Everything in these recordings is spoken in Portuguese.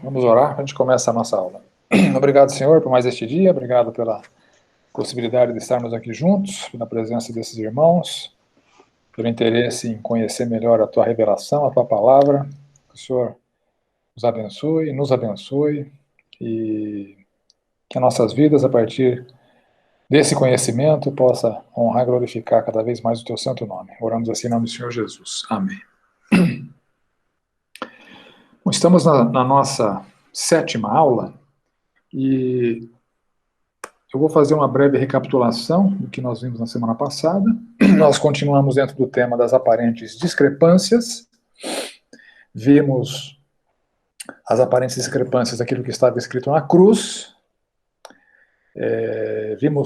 Vamos orar, a gente começa a nossa aula. Obrigado, Senhor, por mais este dia, obrigado pela possibilidade de estarmos aqui juntos, na presença desses irmãos, pelo interesse em conhecer melhor a Tua revelação, a Tua palavra. Que o Senhor nos abençoe, e que as nossas vidas, a partir desse conhecimento, possa honrar e glorificar cada vez mais o Teu santo nome. Oramos assim em nome do Senhor Jesus. Amém. Bom, estamos na nossa 7ª aula, e eu vou fazer uma breve recapitulação do que nós vimos na semana passada. Nós continuamos dentro do tema das aparentes discrepâncias. Vimos as aparentes discrepâncias daquilo que estava escrito na cruz.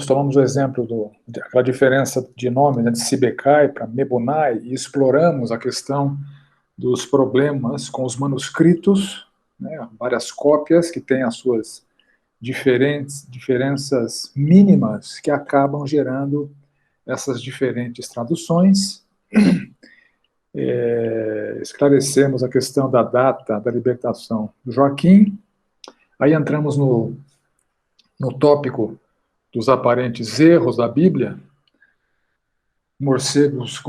Tomamos o exemplo daquela diferença de nome, né, de Sibekai para Mebunai, e exploramos a questão dos problemas com os manuscritos, né, várias cópias que têm as suas diferenças mínimas que acabam gerando essas diferentes traduções. Esclarecemos a questão da data da libertação do Joaquim. Aí entramos no tópico dos aparentes erros da Bíblia, morcegos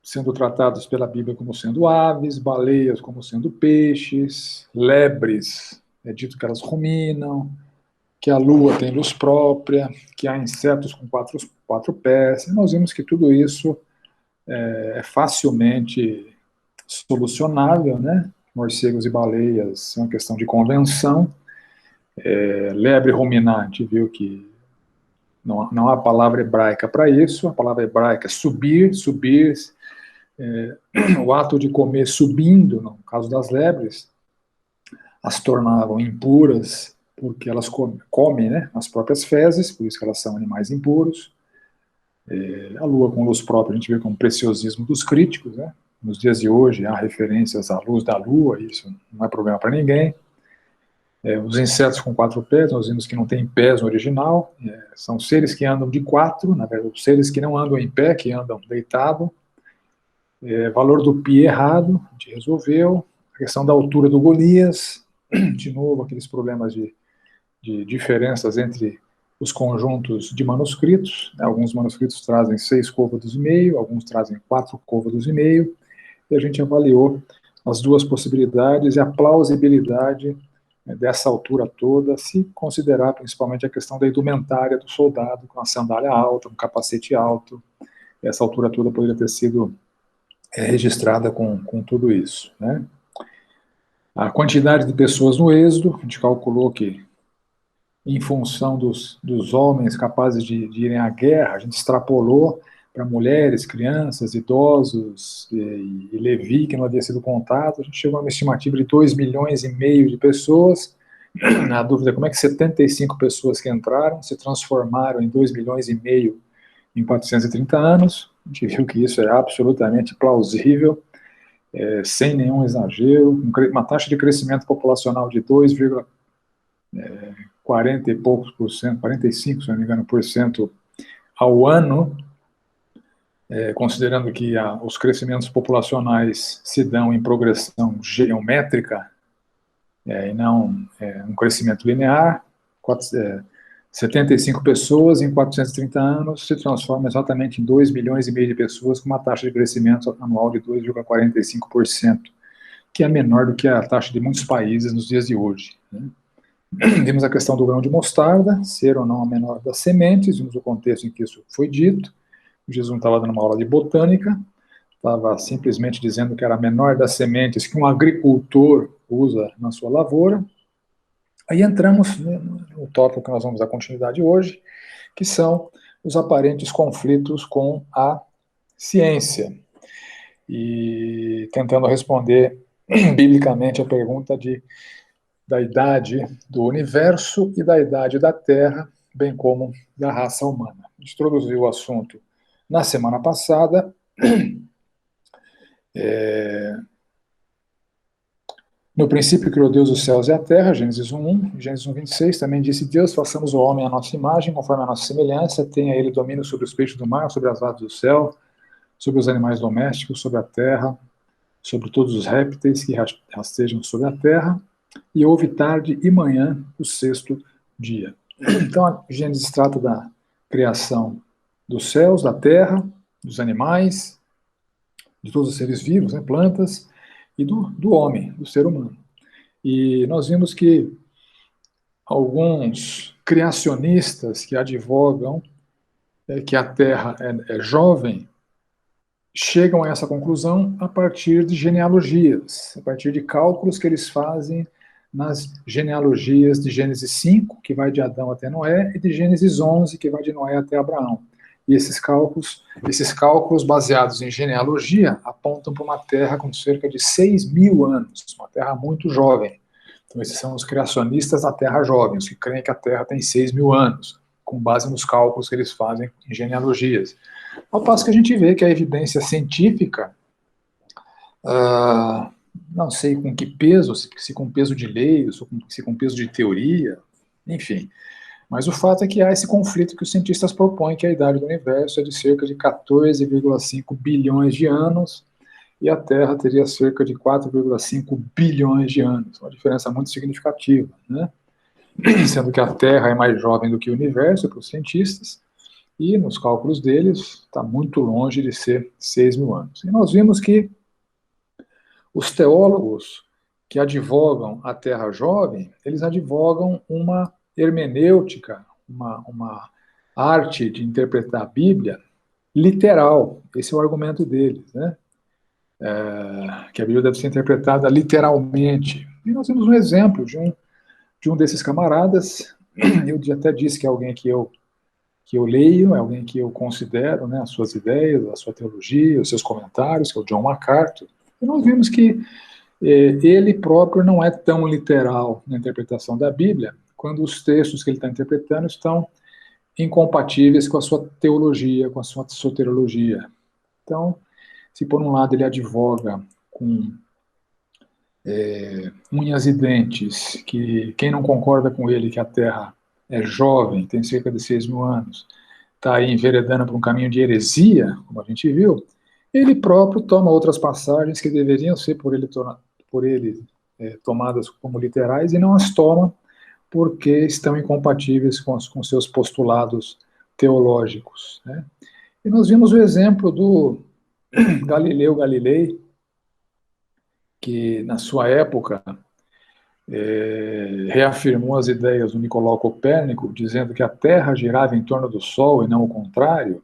sendo tratados pela Bíblia como sendo aves, baleias como sendo peixes, lebres, é dito que elas ruminam, que a lua tem luz própria, que há insetos com quatro pés. E nós vimos que tudo isso é facilmente solucionável, né? Morcegos e baleias é uma questão de convenção. Lebre ruminante, viu que não há palavra hebraica para isso. A palavra hebraica é subir, o ato de comer subindo, no caso das lebres, as tornavam impuras, porque elas comem, né, as próprias fezes, por isso que elas são animais impuros. A lua com luz própria, a gente vê como preciosismo dos críticos, né? Nos dias de hoje há referências à luz da lua, isso não é problema para ninguém. Os insetos com 4 pés, nós vimos que não tem pés no original, são seres que andam de 4, na verdade, seres que não andam em pé, que andam deitado. Valor do pi errado, a gente resolveu. A questão da altura do Golias, de novo, aqueles problemas de diferenças entre os conjuntos de manuscritos. Alguns manuscritos trazem 6 côvados e meio, alguns trazem 4 côvados e meio, e a gente avaliou as duas possibilidades e a plausibilidade dessa altura toda, se considerar principalmente a questão da indumentária do soldado, com a sandália alta, um capacete alto. Essa altura toda poderia ter sido registrada com tudo isso, né? A quantidade de pessoas no êxodo, a gente calculou que, em função dos homens capazes de irem à guerra, a gente extrapolou para mulheres, crianças, idosos e Levi, que não havia sido contado. A gente chegou a uma estimativa de 2,5 milhões de pessoas. Na dúvida, como é que 75 pessoas que entraram se transformaram em 2,5 milhões em 430 anos? A gente viu que isso é absolutamente plausível, sem nenhum exagero, uma taxa de crescimento populacional de 2,40 e poucos por cento, 45, se não me engano, por cento ao ano, considerando que os crescimentos populacionais se dão em progressão geométrica, e não um crescimento linear. 75 pessoas em 430 anos se transforma exatamente em 2,5 milhões de pessoas, com uma taxa de crescimento anual de 2,45%, que é menor do que a taxa de muitos países nos dias de hoje, né? Vimos a questão do grão de mostarda, ser ou não a menor das sementes, vimos o contexto em que isso foi dito. O Jesus não estava dando uma aula de botânica, estava simplesmente dizendo que era a menor das sementes que um agricultor usa na sua lavoura. Aí entramos no tópico que nós vamos dar continuidade hoje, que são os aparentes conflitos com a ciência. E tentando responder biblicamente a pergunta da idade do universo e da idade da Terra, bem como da raça humana. A gente introduziu o assunto na semana passada. No princípio criou Deus os céus e a terra, Gênesis 1:1, Gênesis 1:26, também disse Deus, façamos o homem à nossa imagem, conforme a nossa semelhança, tenha ele domínio sobre os peixes do mar, sobre as aves do céu, sobre os animais domésticos, sobre a terra, sobre todos os répteis que rastejam sobre a terra. e houve tarde e manhã o sexto dia. Então, a Gênesis trata da criação dos céus, da terra, dos animais, de todos os seres vivos, né, plantas, e do homem, do ser humano. E nós vimos que alguns criacionistas que advogam que a Terra é jovem chegam a essa conclusão a partir de genealogias, a partir de cálculos que eles fazem nas genealogias de Gênesis 5, que vai de Adão até Noé, e de Gênesis 11, que vai de Noé até Abraão. E esses cálculos baseados em genealogia apontam para uma Terra com cerca de 6.000 anos, uma Terra muito jovem. Então, esses são os criacionistas da Terra jovem, os que creem que a Terra tem 6.000 anos, com base nos cálculos que eles fazem em genealogias. Ao passo que a gente vê que a evidência científica, não sei com que peso, se com peso de lei, se com peso de teoria, enfim. Mas o fato é que há esse conflito que os cientistas propõem, que a idade do universo é de cerca de 14,5 bilhões de anos, e a Terra teria cerca de 4,5 bilhões de anos. Uma diferença muito significativa, né? Sendo que a Terra é mais jovem do que o universo para os cientistas, e nos cálculos deles está muito longe de ser 6.000 anos. E nós vimos que os teólogos que advogam a Terra jovem, eles advogam uma hermenêutica, uma arte de interpretar a Bíblia literal. Esse é o argumento deles, né? Que a Bíblia deve ser interpretada literalmente. E nós temos um exemplo de um desses camaradas, eu até disse que é alguém que eu leio, é alguém que eu considero, né, as suas ideias, a sua teologia, os seus comentários, que é o John MacArthur. E nós vimos que ele próprio não é tão literal na interpretação da Bíblia, quando os textos que ele está interpretando estão incompatíveis com a sua teologia, com a sua soteriologia. Então, se por um lado ele advoga com unhas e dentes, que quem não concorda com ele que a Terra é jovem, tem cerca de 6.000 anos, está aí enveredando por um caminho de heresia, como a gente viu, ele próprio toma outras passagens que deveriam ser por ele tomadas como literais e não as toma porque estão incompatíveis com seus postulados teológicos, né? E nós vimos o exemplo do Galileu Galilei, que na sua época reafirmou as ideias do Nicolau Copérnico, dizendo que a Terra girava em torno do Sol e não o contrário,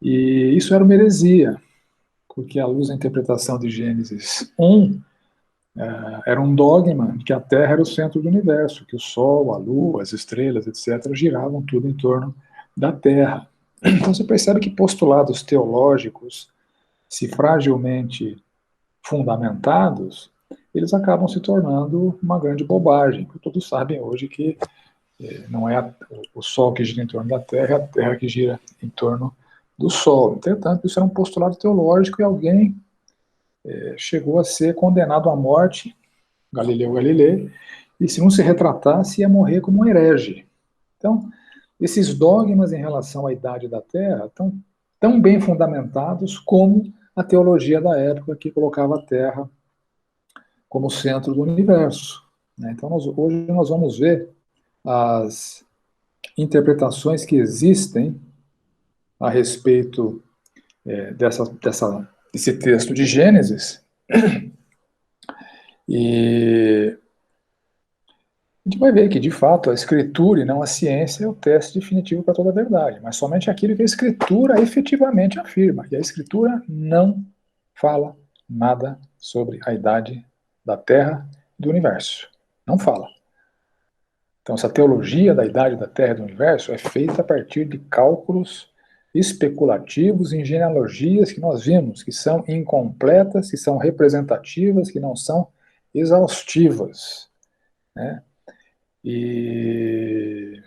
e isso era uma heresia, porque à luz da interpretação de Gênesis 1, era um dogma de que a Terra era o centro do universo, que o Sol, a Lua, as estrelas, etc., giravam tudo em torno da Terra. Então você percebe que postulados teológicos, se fragilmente fundamentados, eles acabam se tornando uma grande bobagem, porque todos sabem hoje que não é o Sol que gira em torno da Terra, é a Terra que gira em torno do Sol. Entretanto, isso era um postulado teológico e alguém chegou a ser condenado à morte, Galileu Galilei, e se não se retratasse, ia morrer como um herege. Então, esses dogmas em relação à idade da Terra estão tão bem fundamentados como a teologia da época que colocava a Terra como centro do universo. Então, hoje nós vamos ver as interpretações que existem a respeito desse texto de Gênesis, e a gente vai ver que, de fato, a escritura e não a ciência é o teste definitivo para toda a verdade, mas somente aquilo que a escritura efetivamente afirma. E a escritura não fala nada sobre a idade da Terra e do universo. Não fala. Então, essa teologia da idade da Terra e do universo é feita a partir de cálculos especulativos em genealogias que nós vimos, que são incompletas, que são representativas, que não são exaustivas, né? E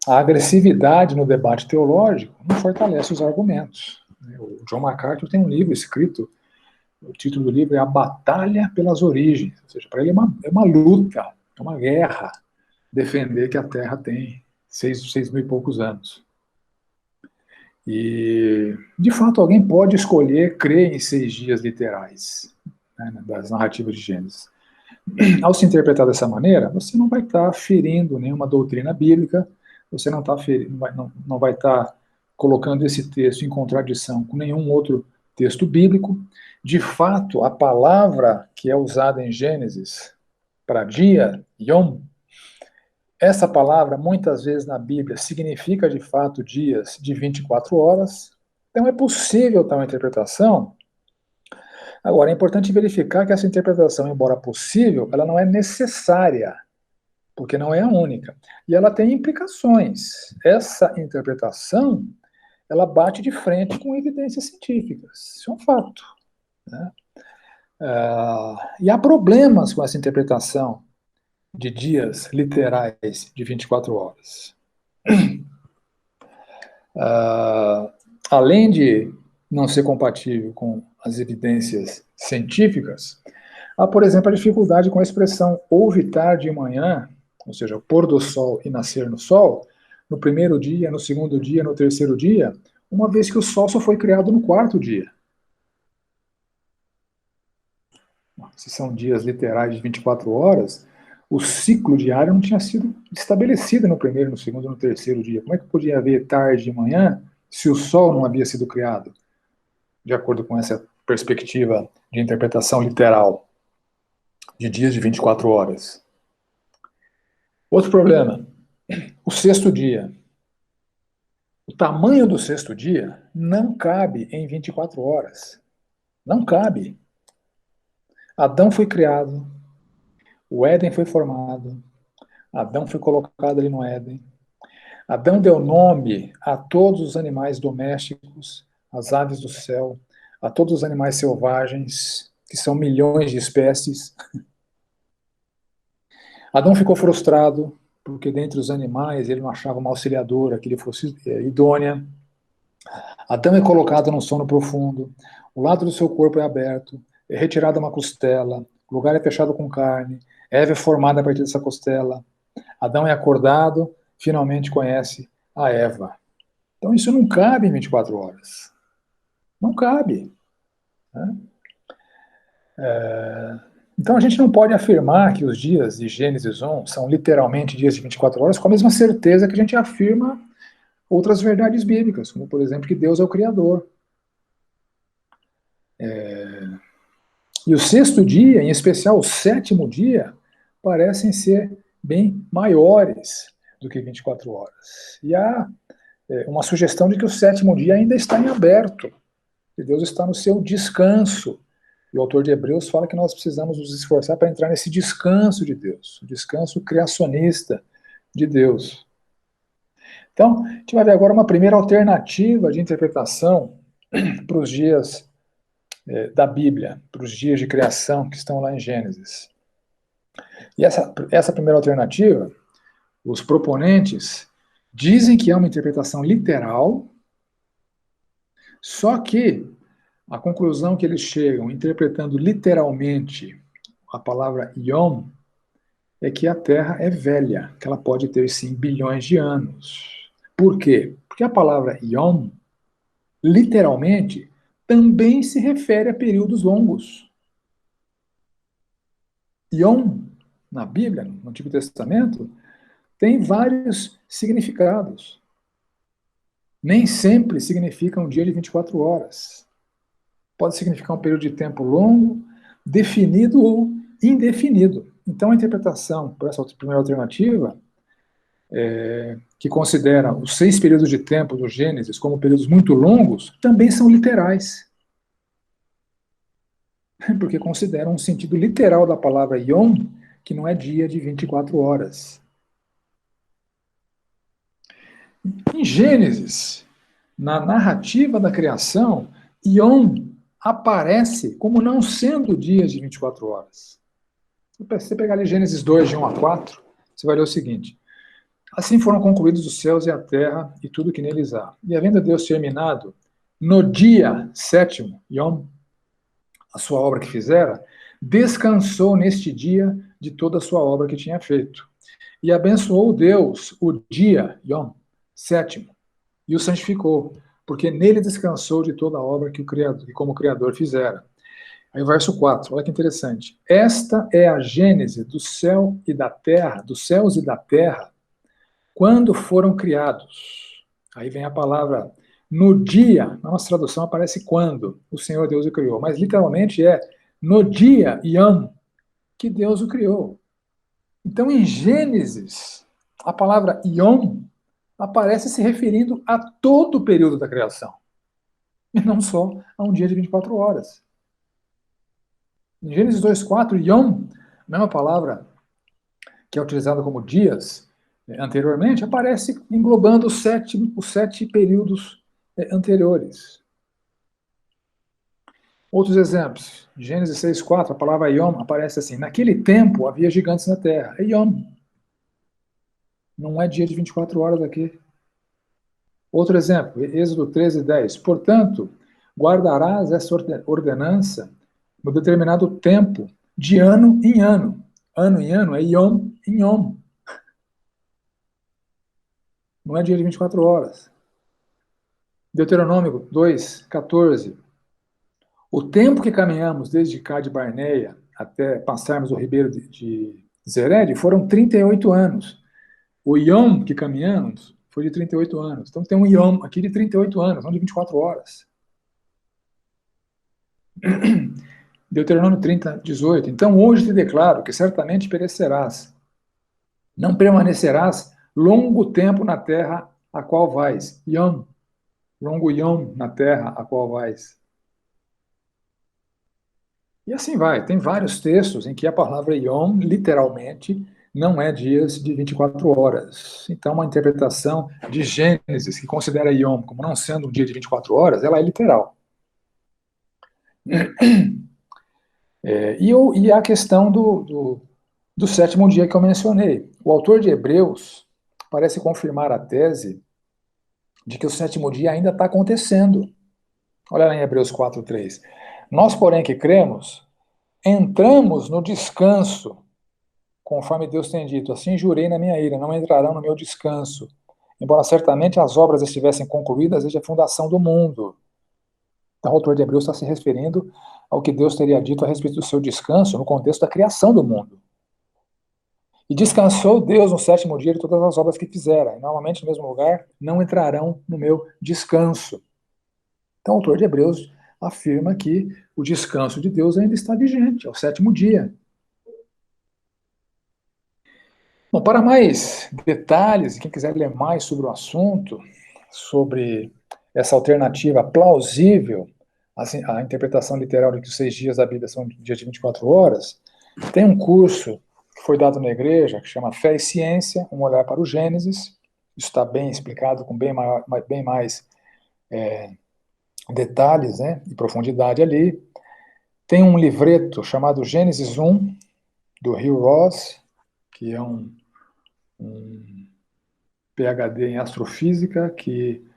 a agressividade no debate teológico não fortalece os argumentos. O John MacArthur tem um livro escrito, o título do livro é A Batalha pelas Origens, ou seja, para ele é uma luta, é uma guerra, defender que a Terra tem 6.000 e poucos anos. E, de fato, alguém pode escolher crer em 6 dias literais, né, das narrativas de Gênesis. Ao se interpretar dessa maneira, você não vai estar ferindo nenhuma doutrina bíblica, você não, não vai estar colocando esse texto em contradição com nenhum outro texto bíblico. De fato, a palavra que é usada em Gênesis para dia, Yom, essa palavra, muitas vezes na Bíblia, significa de fato dias de 24 horas. Então é possível tal interpretação. Agora, é importante verificar que essa interpretação, embora possível, ela não é necessária, porque não é a única. E ela tem implicações. Essa interpretação, ela bate de frente com evidências científicas. Isso é um fato. Né? E há problemas com essa interpretação de dias literais de 24 horas. Além de não ser compatível com as evidências científicas, há, por exemplo, a dificuldade com a expressão houve tarde e manhã, ou seja, o pôr do sol e nascer no sol, no primeiro dia, no segundo dia, no terceiro dia, uma vez que o sol só foi criado no quarto dia. Se são dias literais de 24 horas, o ciclo diário não tinha sido estabelecido no primeiro, no segundo e no terceiro dia. Como é que podia haver tarde e manhã se o sol não havia sido criado? De acordo com essa perspectiva de interpretação literal de dias de 24 horas. Outro problema, o sexto dia. O tamanho do sexto dia não cabe em 24 horas. Não cabe. Adão foi criado, o Éden foi formado, Adão foi colocado ali no Éden. Adão deu nome a todos os animais domésticos, às aves do céu, a todos os animais selvagens, que são milhões de espécies. Adão ficou frustrado, porque dentre os animais ele não achava uma auxiliadora que lhe fosse idônea. Adão é colocado num sono profundo, o lado do seu corpo é aberto, é retirada uma costela, o lugar é fechado com carne, Eva é formada a partir dessa costela. Adão é acordado, finalmente conhece a Eva. Então isso não cabe em 24 horas. Não cabe. Né? Então a gente não pode afirmar que os dias de Gênesis 1 são literalmente dias de 24 horas com a mesma certeza que a gente afirma outras verdades bíblicas, como por exemplo que Deus é o Criador. E o sexto dia, em especial o sétimo dia, parecem ser bem maiores do que 24 horas. E há uma sugestão de que o sétimo dia ainda está em aberto, que Deus está no seu descanso. E o autor de Hebreus fala que nós precisamos nos esforçar para entrar nesse descanso de Deus, o descanso criacionista de Deus. Então, a gente vai ver agora uma primeira alternativa de interpretação para os dias da Bíblia, para os dias de criação que estão lá em Gênesis. E essa primeira alternativa, os proponentes dizem que é uma interpretação literal, só que a conclusão que eles chegam, interpretando literalmente a palavra Yom, é que a Terra é velha, que ela pode ter, sim, bilhões de anos. Por quê? Porque a palavra Yom, literalmente, também se refere a períodos longos. Yom, na Bíblia, no Antigo Testamento, tem vários significados. Nem sempre significa um dia de 24 horas. Pode significar um período de tempo longo, definido ou indefinido. Então, a interpretação por essa primeira alternativa, que considera os 6 períodos de tempo do Gênesis como períodos muito longos, também são literais. Porque consideram um sentido literal da palavra Yom, que não é dia de 24 horas. Em Gênesis, na narrativa da criação, Yom aparece como não sendo dias de 24 horas. Se você pegar ali Gênesis 2, de 1 a 4, você vai ler o seguinte: assim foram concluídos os céus e a terra e tudo que neles há. E havendo Deus terminado, no dia sétimo, Yom, a sua obra que fizera, descansou neste dia de toda a sua obra que tinha feito. E abençoou Deus o dia, Yom, sétimo, e o santificou, porque nele descansou de toda a obra que o Criador, que como Criador fizera. Aí o verso 4, olha que interessante. Esta é a gênese do céu e da terra, dos céus e da terra, quando foram criados. Aí vem a palavra no dia, na nossa tradução aparece quando o Senhor Deus o criou, mas literalmente é no dia, Yom, que Deus o criou. Então, em Gênesis, a palavra Yom aparece se referindo a todo o período da criação, e não só a um dia de 24 horas. Em Gênesis 2:4, Yom, a mesma palavra que é utilizada como dias anteriormente, aparece englobando os sete períodos anteriores. Outros exemplos. Gênesis 6:4, a palavra Yom aparece assim: naquele tempo havia gigantes na terra. É Yom. Não é dia de 24 horas aqui. Outro exemplo, Êxodo 13:10. Portanto, guardarás essa ordenança no determinado tempo, de ano em ano. Ano em ano é Yom em Yom. Não é dia de 24 horas. Deuteronômio 2:14. O tempo que caminhamos desde cá de Barneia até passarmos o ribeiro de Zered foram 38 anos. O Yom que caminhamos foi de 38 anos. Então tem um Yom aqui de 38 anos, não de 24 horas. Deuteronômio 30:18. Então hoje te declaro que certamente perecerás. Não permanecerás longo tempo na terra a qual vais. Yom. Longo Yom na terra a qual vais. E assim vai. Tem vários textos em que a palavra Yom, literalmente, não é dias de 24 horas. Então, uma interpretação de Gênesis, que considera Yom como não sendo um dia de 24 horas, ela é literal. E a questão do sétimo dia que eu mencionei. O autor de Hebreus parece confirmar a tese de que o sétimo dia ainda está acontecendo. Olha lá em Hebreus 4:3. Nós, porém, que cremos, entramos no descanso, conforme Deus tem dito, assim jurei na minha ira, não entrarão no meu descanso, embora certamente as obras estivessem concluídas desde a fundação do mundo. Então, o autor de Hebreus está se referindo ao que Deus teria dito a respeito do seu descanso no contexto da criação do mundo. E descansou Deus no sétimo dia de todas as obras que fizera, e normalmente no mesmo lugar não entrarão no meu descanso. Então, o autor de Hebreus afirma que o descanso de Deus ainda está vigente, é o sétimo dia. Bom, para mais detalhes, quem quiser ler mais sobre o assunto, sobre essa alternativa plausível, assim, a interpretação literal de que os 6 dias da Bíblia são dias de 24 horas, tem um curso que foi dado na igreja, que chama Fé e Ciência, um olhar para o Gênesis. Isso está bem explicado, com bem mais detalhes, né, e profundidade ali. Tem um livreto chamado Gênesis 1, do Hugh Ross, que é um PhD em astrofísica, que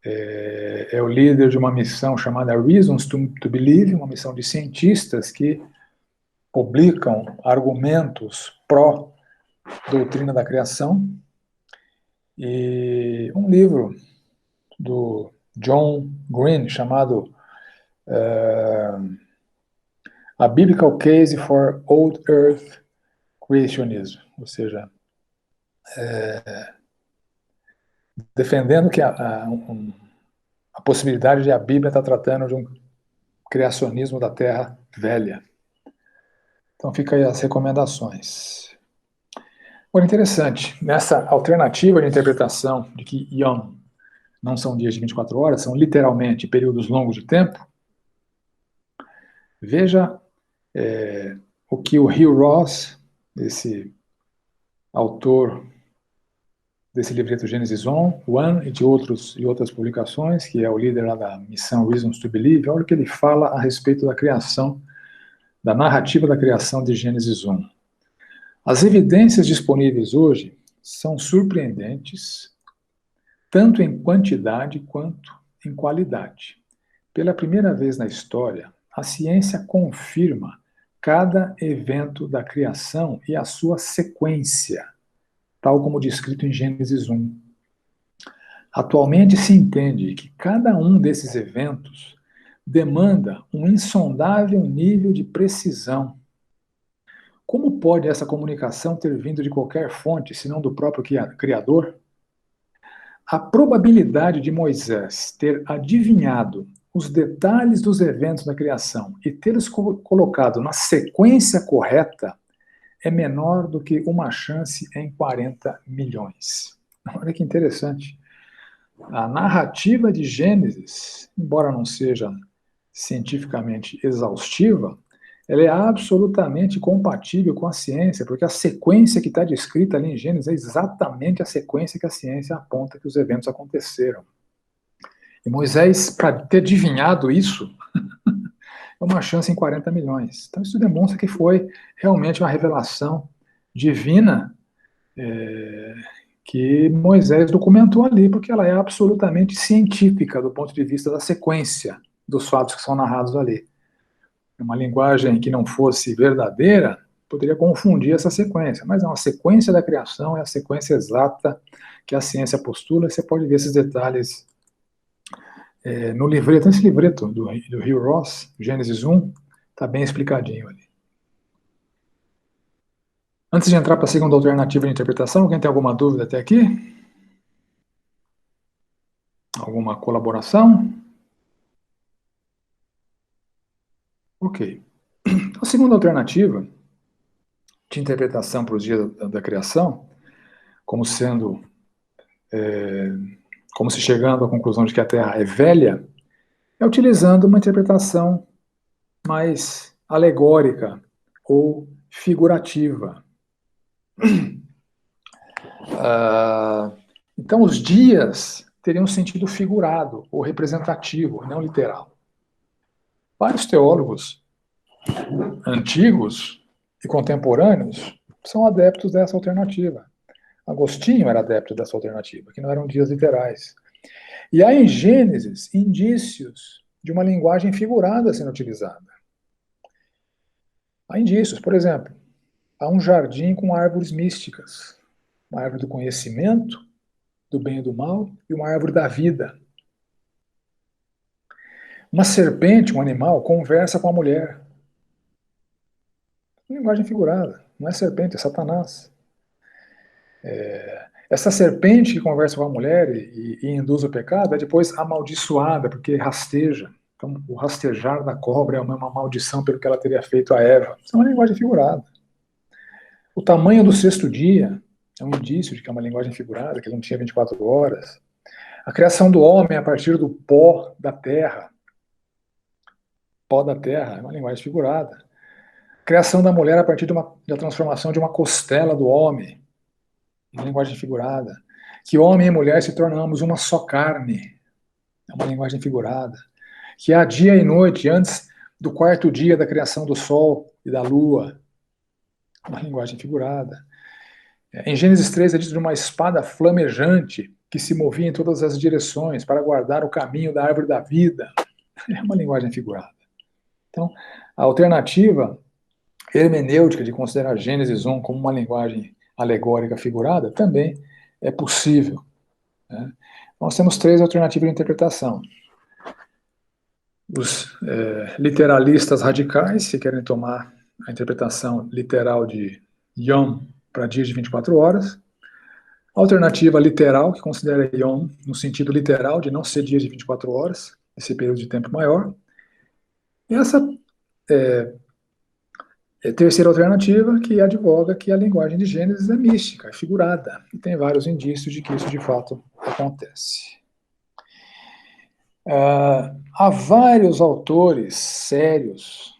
é o líder de uma missão chamada Reasons to Believe, uma missão de cientistas que publicam argumentos pró-doutrina da criação, e um livro do John Green chamado A Biblical Case for Old Earth Creationism, ou seja, defendendo que a possibilidade de a Bíblia estar tratando de um criacionismo da Terra velha. Então fica aí as recomendações. Olha, interessante, nessa alternativa de interpretação de que Yom não são dias de 24 horas, são literalmente períodos longos de tempo, veja o que o Hugh Ross, esse autor desse livreto Gênesis 1 e de outras publicações, que é o líder lá da missão Reasons to Believe, olha o que ele fala a respeito da criação, da narrativa da criação de Gênesis 1. As evidências disponíveis hoje são surpreendentes, tanto em quantidade quanto em qualidade. Pela primeira vez na história, a ciência confirma cada evento da criação e a sua sequência, tal como descrito em Gênesis 1. Atualmente se entende que cada um desses eventos demanda um insondável nível de precisão. Como pode essa comunicação ter vindo de qualquer fonte, senão do próprio Criador? A probabilidade de Moisés ter adivinhado os detalhes dos eventos da criação e tê-los colocado na sequência correta é menor do que uma chance em 40 milhões. Olha que interessante. A narrativa de Gênesis, embora não seja cientificamente exaustiva, ela é absolutamente compatível com a ciência, porque a sequência que está descrita ali em Gênesis é exatamente a sequência que a ciência aponta que os eventos aconteceram. E Moisés, para ter adivinhado isso, é uma chance em 40 milhões. Então isso demonstra que foi realmente uma revelação divina que Moisés documentou ali, porque ela é absolutamente científica do ponto de vista da sequência dos fatos que são narrados ali. Uma linguagem que não fosse verdadeira poderia confundir essa sequência, mas é uma sequência da criação, é a sequência exata que a ciência postula, e você pode ver esses detalhes no livreto, nesse livreto do Hugh Ross, Gênesis 1, está bem explicadinho ali. Antes de entrar para a segunda alternativa de interpretação, alguém tem alguma dúvida até aqui? Alguma colaboração? Ok. A segunda alternativa de interpretação para os dias da criação, como sendo, como se chegando à conclusão de que a Terra é velha, é utilizando uma interpretação mais alegórica ou figurativa. Então, os dias teriam um sentido figurado ou representativo, não literal. Vários teólogos antigos e contemporâneos são adeptos dessa alternativa. Agostinho era adepto dessa alternativa, que não eram dias literais. E há em Gênesis indícios de uma linguagem figurada sendo utilizada. Há indícios, por exemplo, há um jardim com árvores místicas, uma árvore do conhecimento, do bem e do mal, e uma árvore da vida. Uma serpente, um animal, conversa com a mulher. Linguagem figurada, não é serpente, é Satanás. Essa serpente que conversa com a mulher e induz o pecado é depois amaldiçoada, porque rasteja. Então, o rastejar da cobra é uma maldição pelo que ela teria feito a Eva. Isso é uma linguagem figurada. O tamanho do sexto dia é um indício de que é uma linguagem figurada, que ele não tinha 24 horas. A criação do homem a partir do pó da terra é uma linguagem figurada. A criação da mulher a partir da transformação de uma costela do homem, uma linguagem figurada. Que homem e mulher se tornam ambos uma só carne, é uma linguagem figurada. Que há dia e noite antes do quarto dia da criação do sol e da lua, uma linguagem figurada. Em Gênesis 3 é dito de uma espada flamejante que se movia em todas as direções para guardar o caminho da árvore da vida. É uma linguagem figurada. Então, a alternativa hermenêutica de considerar Gênesis 1 como uma linguagem alegórica figurada também é possível. Né? Nós temos três alternativas de interpretação. Os literalistas radicais, que querem tomar a interpretação literal de Yom para dias de 24 horas. A alternativa literal, que considera Yom no sentido literal de não ser dias de 24 horas, esse período de tempo maior. E essa terceira alternativa, que advoga que a linguagem de Gênesis é mística, é figurada, e tem vários indícios de que isso de fato acontece. Há vários autores sérios,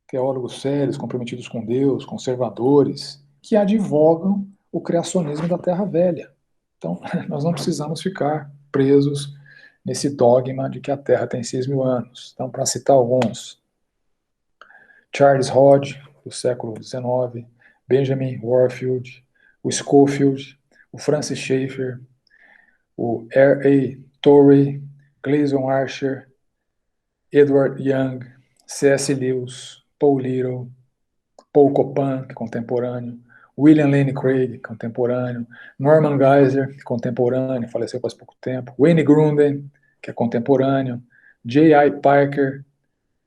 teólogos sérios, comprometidos com Deus, conservadores, que advogam o criacionismo da Terra Velha. Então, nós não precisamos ficar presos nesse dogma de que a Terra tem 6.000 anos. Então, para citar alguns, Charles Hodge, do século XIX, Benjamin Warfield, o Schofield, o Francis Schaeffer, o R.A. Torrey, Gleason Archer, Edward Young, C.S. Lewis, Paul Little, Paul Copan, que é contemporâneo, William Lane Craig, contemporâneo, Norman Geisler, contemporâneo, faleceu faz pouco tempo, Wayne Grunden, que é contemporâneo, J.I. Parker,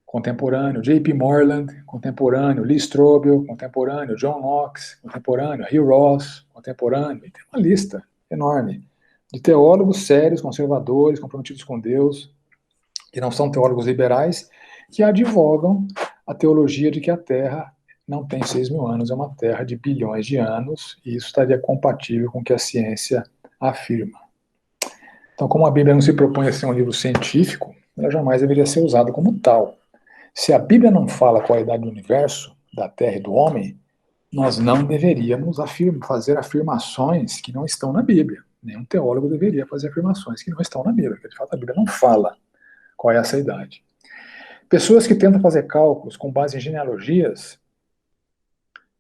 contemporâneo, J.P. Moreland, contemporâneo, Lee Strobel, contemporâneo, John Knox, contemporâneo, Hugh Ross, contemporâneo, e tem uma lista enorme de teólogos sérios, conservadores, comprometidos com Deus, que não são teólogos liberais, que advogam a teologia de que a Terra não tem 6.000 anos, é uma Terra de bilhões de anos, e isso estaria compatível com o que a ciência afirma. Então, como a Bíblia não se propõe a ser um livro científico, ela jamais deveria ser usada como tal. Se a Bíblia não fala qual é a idade do universo, da Terra e do homem, nós não deveríamos fazer afirmações que não estão na Bíblia. Nenhum teólogo deveria fazer afirmações que não estão na Bíblia, porque de fato a Bíblia não fala qual é essa idade. Pessoas que tentam fazer cálculos com base em genealogias,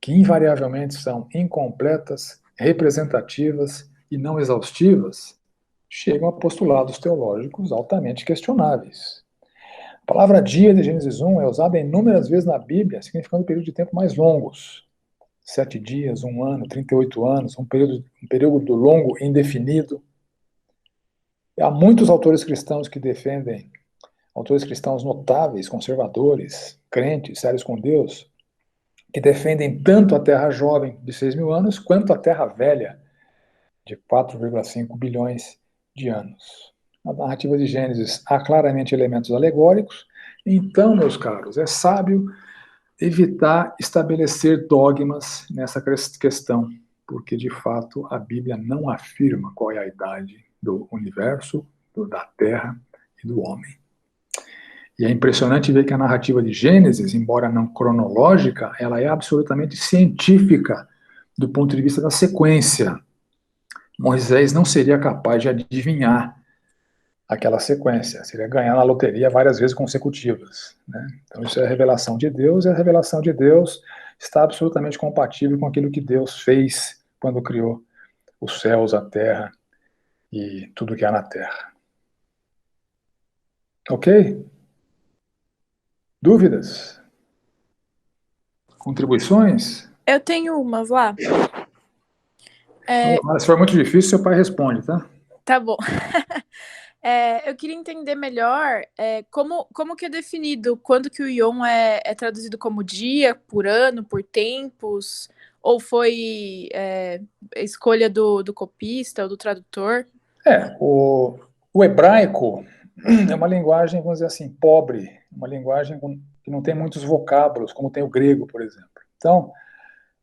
que invariavelmente são incompletas, representativas e não exaustivas, chegam a postulados teológicos altamente questionáveis. A palavra dia de Gênesis 1 é usada inúmeras vezes na Bíblia, significando períodos de tempo mais longos. 7 dias, 1 ano, 38 anos, um período longo indefinido. Há muitos autores cristãos que defendem, autores cristãos notáveis, conservadores, crentes, sérios com Deus, que defendem tanto a Terra jovem de 6.000 anos, quanto a Terra velha de 4,5 bilhões de anos. Na narrativa de Gênesis há claramente elementos alegóricos, então, meus caros, é sábio evitar estabelecer dogmas nessa questão, porque, de fato, a Bíblia não afirma qual é a idade do universo, da Terra e do homem. E é impressionante ver que a narrativa de Gênesis, embora não cronológica, ela é absolutamente científica do ponto de vista da sequência. Moisés não seria capaz de adivinhar aquela sequência, seria ganhar na loteria várias vezes consecutivas, né? Então isso é a revelação de Deus, e a revelação de Deus está absolutamente compatível com aquilo que Deus fez quando criou os céus, a terra e tudo que há na terra. Ok? Dúvidas? Contribuições? Eu tenho uma, Vlá. Se for muito difícil, seu pai responde, tá? Tá bom. Eu queria entender melhor como que é definido, quando que o Yom é traduzido como dia, por ano, por tempos, ou foi escolha do copista ou do tradutor? O hebraico é uma linguagem, vamos dizer assim, pobre, uma linguagem que não tem muitos vocábulos, como tem o grego, por exemplo. Então,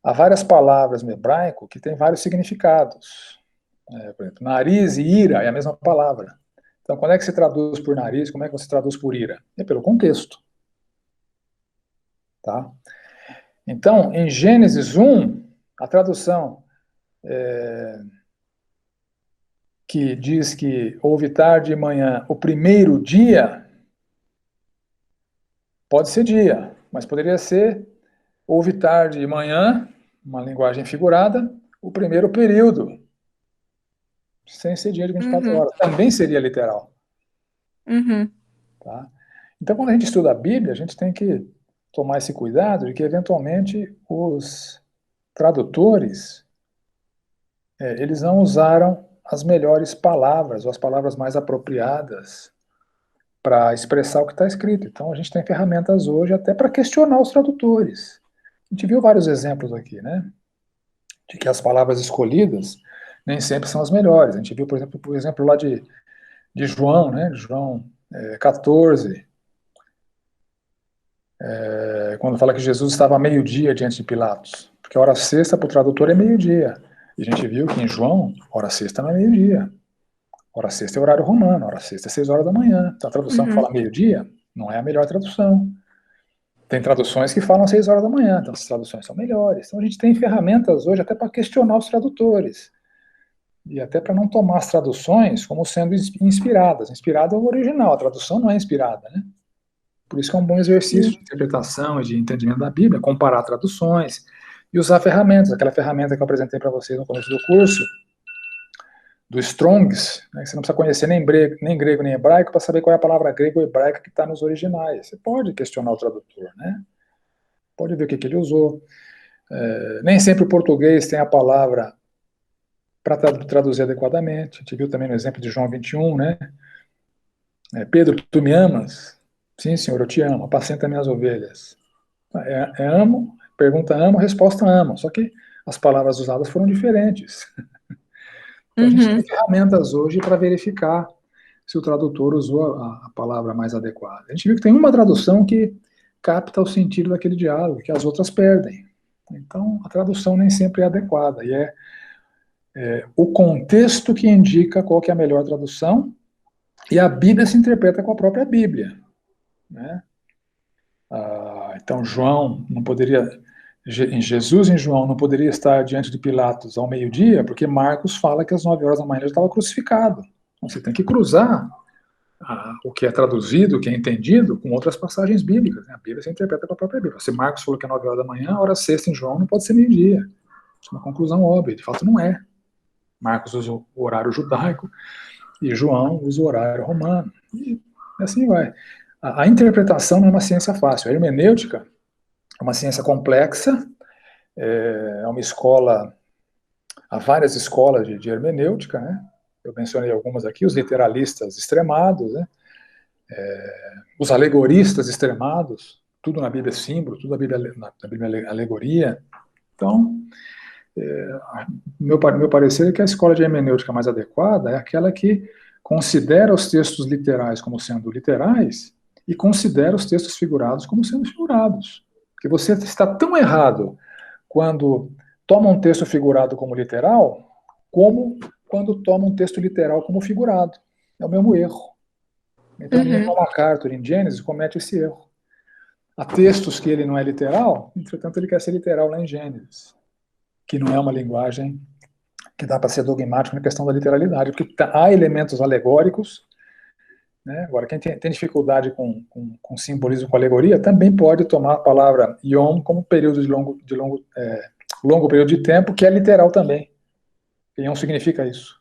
há várias palavras no hebraico que têm vários significados. Por exemplo, nariz e ira é a mesma palavra. Então, quando é que se traduz por nariz, como é que você traduz por ira? É pelo contexto. Tá? Então, em Gênesis 1, a tradução que diz que houve tarde e manhã, o primeiro dia, pode ser dia, mas poderia ser houve tarde e manhã, uma linguagem figurada, o primeiro período, sem ser dia de 24 horas. Também seria literal. Tá? Então, quando a gente estuda a Bíblia, a gente tem que tomar esse cuidado de que, eventualmente, os tradutores, eles não usaram as melhores palavras, ou as palavras mais apropriadas para expressar o que está escrito. Então, a gente tem ferramentas hoje até para questionar os tradutores. A gente viu vários exemplos aqui, né? De que as palavras escolhidas nem sempre são as melhores. A gente viu, por exemplo lá de João, né? João 14, quando fala que Jesus estava a meio-dia diante de Pilatos, porque a hora sexta para o tradutor é meio-dia. E a gente viu que em João, hora sexta não é meio-dia. Hora sexta é horário romano, hora sexta é 6 horas da manhã. Então a tradução que fala meio-dia não é a melhor tradução. Tem traduções que falam 6 horas da manhã, então as traduções são melhores. Então a gente tem ferramentas hoje até para questionar os tradutores. E até para não tomar as traduções como sendo inspiradas. Inspirada é o original, a tradução não é inspirada, né? Por isso que é um bom exercício de interpretação e de entendimento da Bíblia, comparar traduções e usar ferramentas. Aquela ferramenta que eu apresentei para vocês no começo do curso, do Strongs, né, que você não precisa conhecer nem grego nem hebraico para saber qual é a palavra grega ou hebraica que está nos originais. Você pode questionar o tradutor, né? Pode ver o que ele usou. Nem sempre o português tem a palavra para traduzir adequadamente. A gente viu também no exemplo de João 21, né? Pedro, tu me amas? Sim, senhor, eu te amo. Apacenta minhas ovelhas. Amo, pergunta amo, resposta amo. Só que as palavras usadas foram diferentes. Então a gente Uhum. tem ferramentas hoje para verificar se o tradutor usou a palavra mais adequada. A gente viu que tem uma tradução que capta o sentido daquele diálogo, que as outras perdem. Então a tradução nem sempre é adequada, e é o contexto que indica qual que é a melhor tradução, e a Bíblia se interpreta com a própria Bíblia, né? Então João não poderia, Jesus em João não poderia estar diante de Pilatos ao meio-dia, porque Marcos fala que às 9 horas da manhã ele estava crucificado. Então você tem que cruzar o que é traduzido, o que é entendido, com outras passagens bíblicas, né? A Bíblia se interpreta com a própria Bíblia. Se Marcos falou que é 9 horas da manhã, a hora sexta em João não pode ser meio-dia. Isso é uma conclusão óbvia, de fato não é. Marcos usa o horário judaico e João usa o horário romano. E assim vai. A interpretação não é uma ciência fácil. A hermenêutica é uma ciência complexa, é uma escola, há várias escolas de hermenêutica, né? Eu mencionei algumas aqui, os literalistas extremados, né? Os alegoristas extremados, tudo na Bíblia é símbolo, tudo na Bíblia é alegoria. Então, meu parecer é que a escola de hermenêutica mais adequada é aquela que considera os textos literais como sendo literais e considera os textos figurados como sendo figurados. Porque você está tão errado quando toma um texto figurado como literal, como quando toma um texto literal como figurado. É o mesmo erro. Então, Uhum. Nimrod MacArthur, em Gênesis, comete esse erro. Há textos que ele não é literal, entretanto, ele quer ser literal lá em Gênesis, que não é uma linguagem que dá para ser dogmático na questão da literalidade, porque há elementos alegóricos, né? Agora, quem tem dificuldade com simbolismo, com alegoria, também pode tomar a palavra yom como período longo período de tempo, que é literal também. Yom significa isso.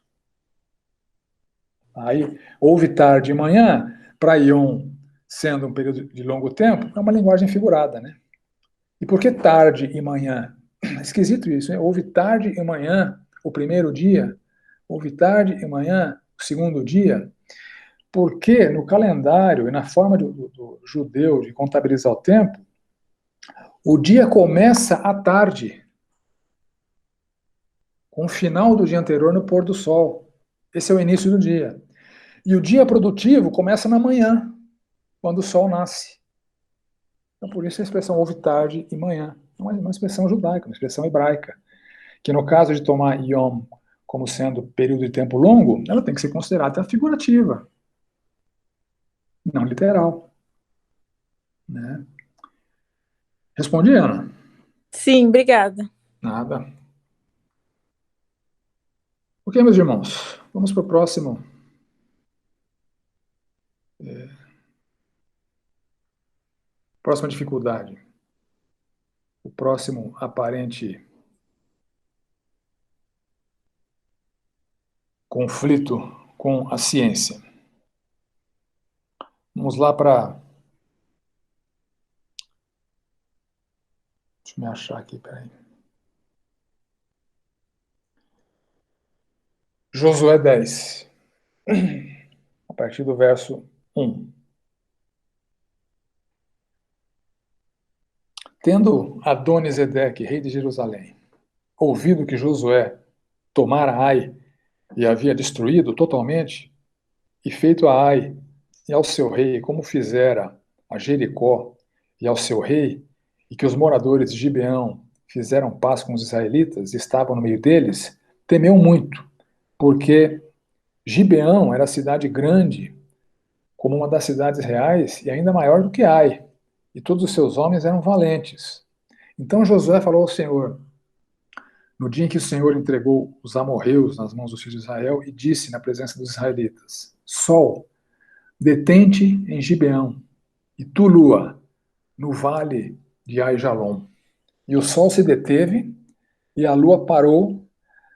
Aí, houve tarde e manhã, para Yom, sendo um período de longo tempo, é uma linguagem figurada, né? E por que tarde e manhã? Esquisito isso, né? Houve tarde e manhã, o primeiro dia, houve tarde e manhã, o segundo dia, porque no calendário e na forma do judeu de contabilizar o tempo, o dia começa à tarde, com o final do dia anterior no pôr do sol. Esse é o início do dia. E o dia produtivo começa na manhã, quando o sol nasce. Então, por isso a expressão houve tarde e manhã. É uma expressão judaica, uma expressão hebraica, que no caso de tomar Yom como sendo período de tempo longo, ela tem que ser considerada figurativa, não literal. Né? Respondi, Ana? Sim, obrigada. Nada. Ok, meus irmãos, vamos para o próximo. Próxima dificuldade. O próximo aparente conflito com a ciência. Vamos lá para. Deixa eu me achar aqui, peraí. Josué 10, a partir do verso 1. Tendo Adonisedeque, rei de Jerusalém, ouvido que Josué tomara Ai e havia destruído totalmente, e feito a Ai e ao seu rei, como fizera a Jericó e ao seu rei, e que os moradores de Gibeão fizeram paz com os israelitas e estavam no meio deles, temeu muito, porque Gibeão era cidade grande, como uma das cidades reais, e ainda maior do que Ai, e todos os seus homens eram valentes. Então Josué falou ao Senhor, no dia em que o Senhor entregou os amorreus nas mãos dos filhos de Israel, e disse na presença dos israelitas: Sol, detente em Gibeão, e tu, lua, no vale de Aijalon. E o sol se deteve, e a lua parou,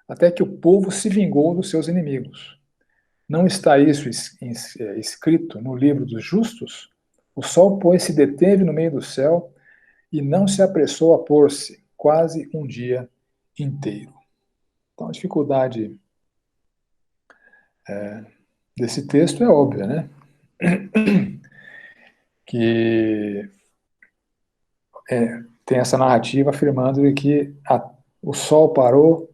até que o povo se vingou dos seus inimigos. Não está isso escrito no livro dos justos? O sol, pois, se deteve no meio do céu, e não se apressou a pôr-se, quase um dia inteiro. Então, a dificuldade desse texto é óbvia, né? que tem essa narrativa afirmando que o Sol parou,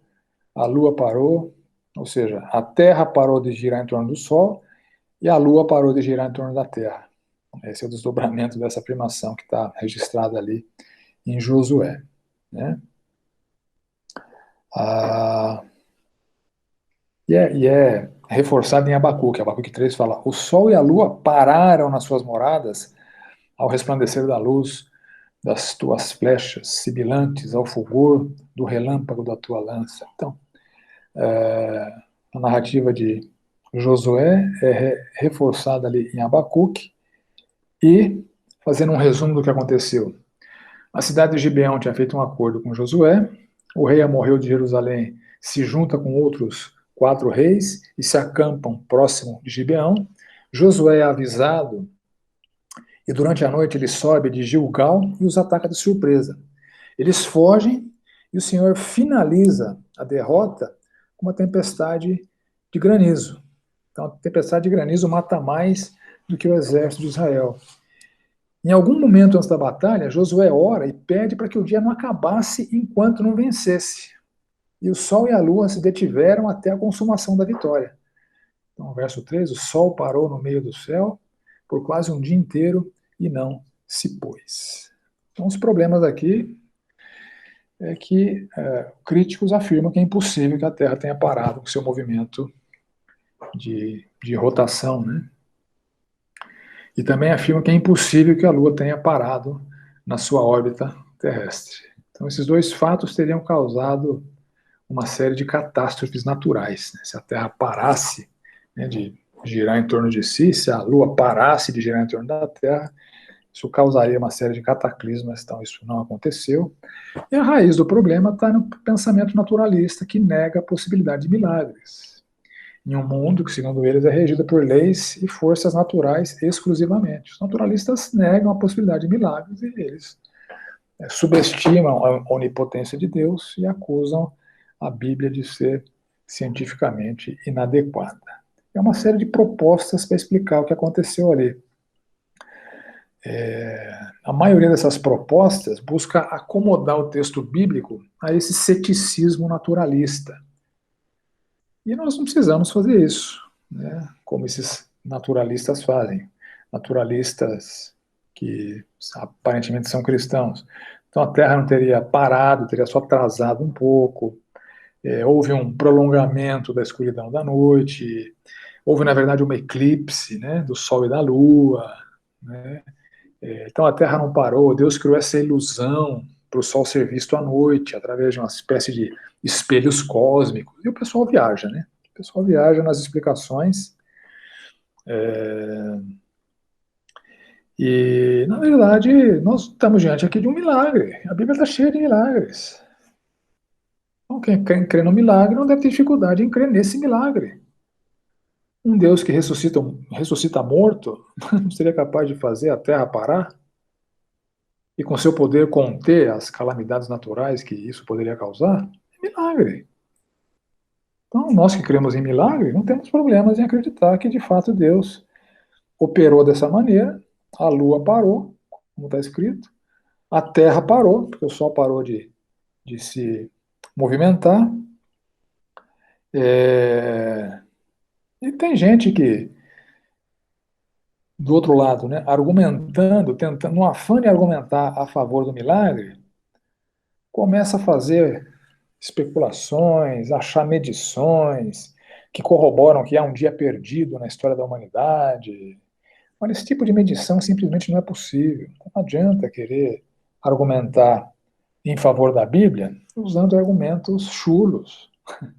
a Lua parou, ou seja, a Terra parou de girar em torno do Sol e a Lua parou de girar em torno da Terra. Esse é o desdobramento dessa afirmação que está registrada ali em Josué. Né? E é reforçado em Abacuque. Abacuque 3 fala: o Sol e a Lua pararam nas suas moradas ao resplandecer da luz das tuas flechas, sibilantes ao fulgor do relâmpago da tua lança. Então, a narrativa de Josué é reforçada ali em Abacuque. E, fazendo um resumo do que aconteceu, a cidade de Gibeão tinha feito um acordo com Josué, o rei amorreu de Jerusalém se junta com outros 4 reis e se acampam próximo de Gibeão. Josué é avisado e durante a noite ele sobe de Gilgal e os ataca de surpresa. Eles fogem e o Senhor finaliza a derrota com uma tempestade de granizo. Então, a tempestade de granizo mata mais do que o exército de Israel. Em algum momento antes da batalha, Josué ora e pede para que o dia não acabasse enquanto não vencesse. E o sol e a lua se detiveram até a consumação da vitória. Então, verso 3, o sol parou no meio do céu por quase um dia inteiro e não se pôs. Então, os problemas aqui é que críticos afirmam que é impossível que a Terra tenha parado com seu movimento de rotação, né? E também afirmam que é impossível que a Lua tenha parado na sua órbita terrestre. Então, esses dois fatos teriam causado uma série de catástrofes naturais. Né? Se a Terra parasse, né, de girar em torno de si, se a Lua parasse de girar em torno da Terra, isso causaria uma série de cataclismas, então isso não aconteceu. E a raiz do problema está no pensamento naturalista que nega a possibilidade de milagres. Em um mundo que, segundo eles, é regido por leis e forças naturais exclusivamente. Os naturalistas negam a possibilidade de milagres e eles subestimam a onipotência de Deus e acusam a Bíblia de ser cientificamente inadequada. É uma série de propostas para explicar o que aconteceu ali. A maioria dessas propostas busca acomodar o texto bíblico a esse ceticismo naturalista. E nós não precisamos fazer isso, né, como esses naturalistas fazem. Naturalistas que aparentemente são cristãos. Então a Terra não teria parado, teria só atrasado um pouco. Houve um prolongamento da escuridão da noite. Houve, na verdade, uma eclipse, né, do Sol e da Lua. Né? Então a Terra não parou. Deus criou essa ilusão para o Sol ser visto à noite, através de uma espécie de espelhos cósmicos. E o pessoal viaja, né? O pessoal viaja nas explicações. E, na verdade, nós estamos diante aqui de um milagre. A Bíblia está cheia de milagres. Então, quem crê no milagre não deve ter dificuldade em crer nesse milagre. Um Deus que ressuscita morto não seria capaz de fazer a terra parar? E com seu poder conter as calamidades naturais que isso poderia causar? É milagre. Então, nós que cremos em milagre, não temos problemas em acreditar que, de fato, Deus operou dessa maneira, a lua parou, como está escrito, a terra parou, porque o sol parou de se movimentar. E tem gente que, do outro lado, né, argumentando, tentando, no afã de argumentar a favor do milagre, começa a fazer especulações, achar medições que corroboram que há um dia perdido na história da humanidade. Olha, esse tipo de medição simplesmente não é possível. Não adianta querer argumentar em favor da Bíblia usando argumentos chulos. Um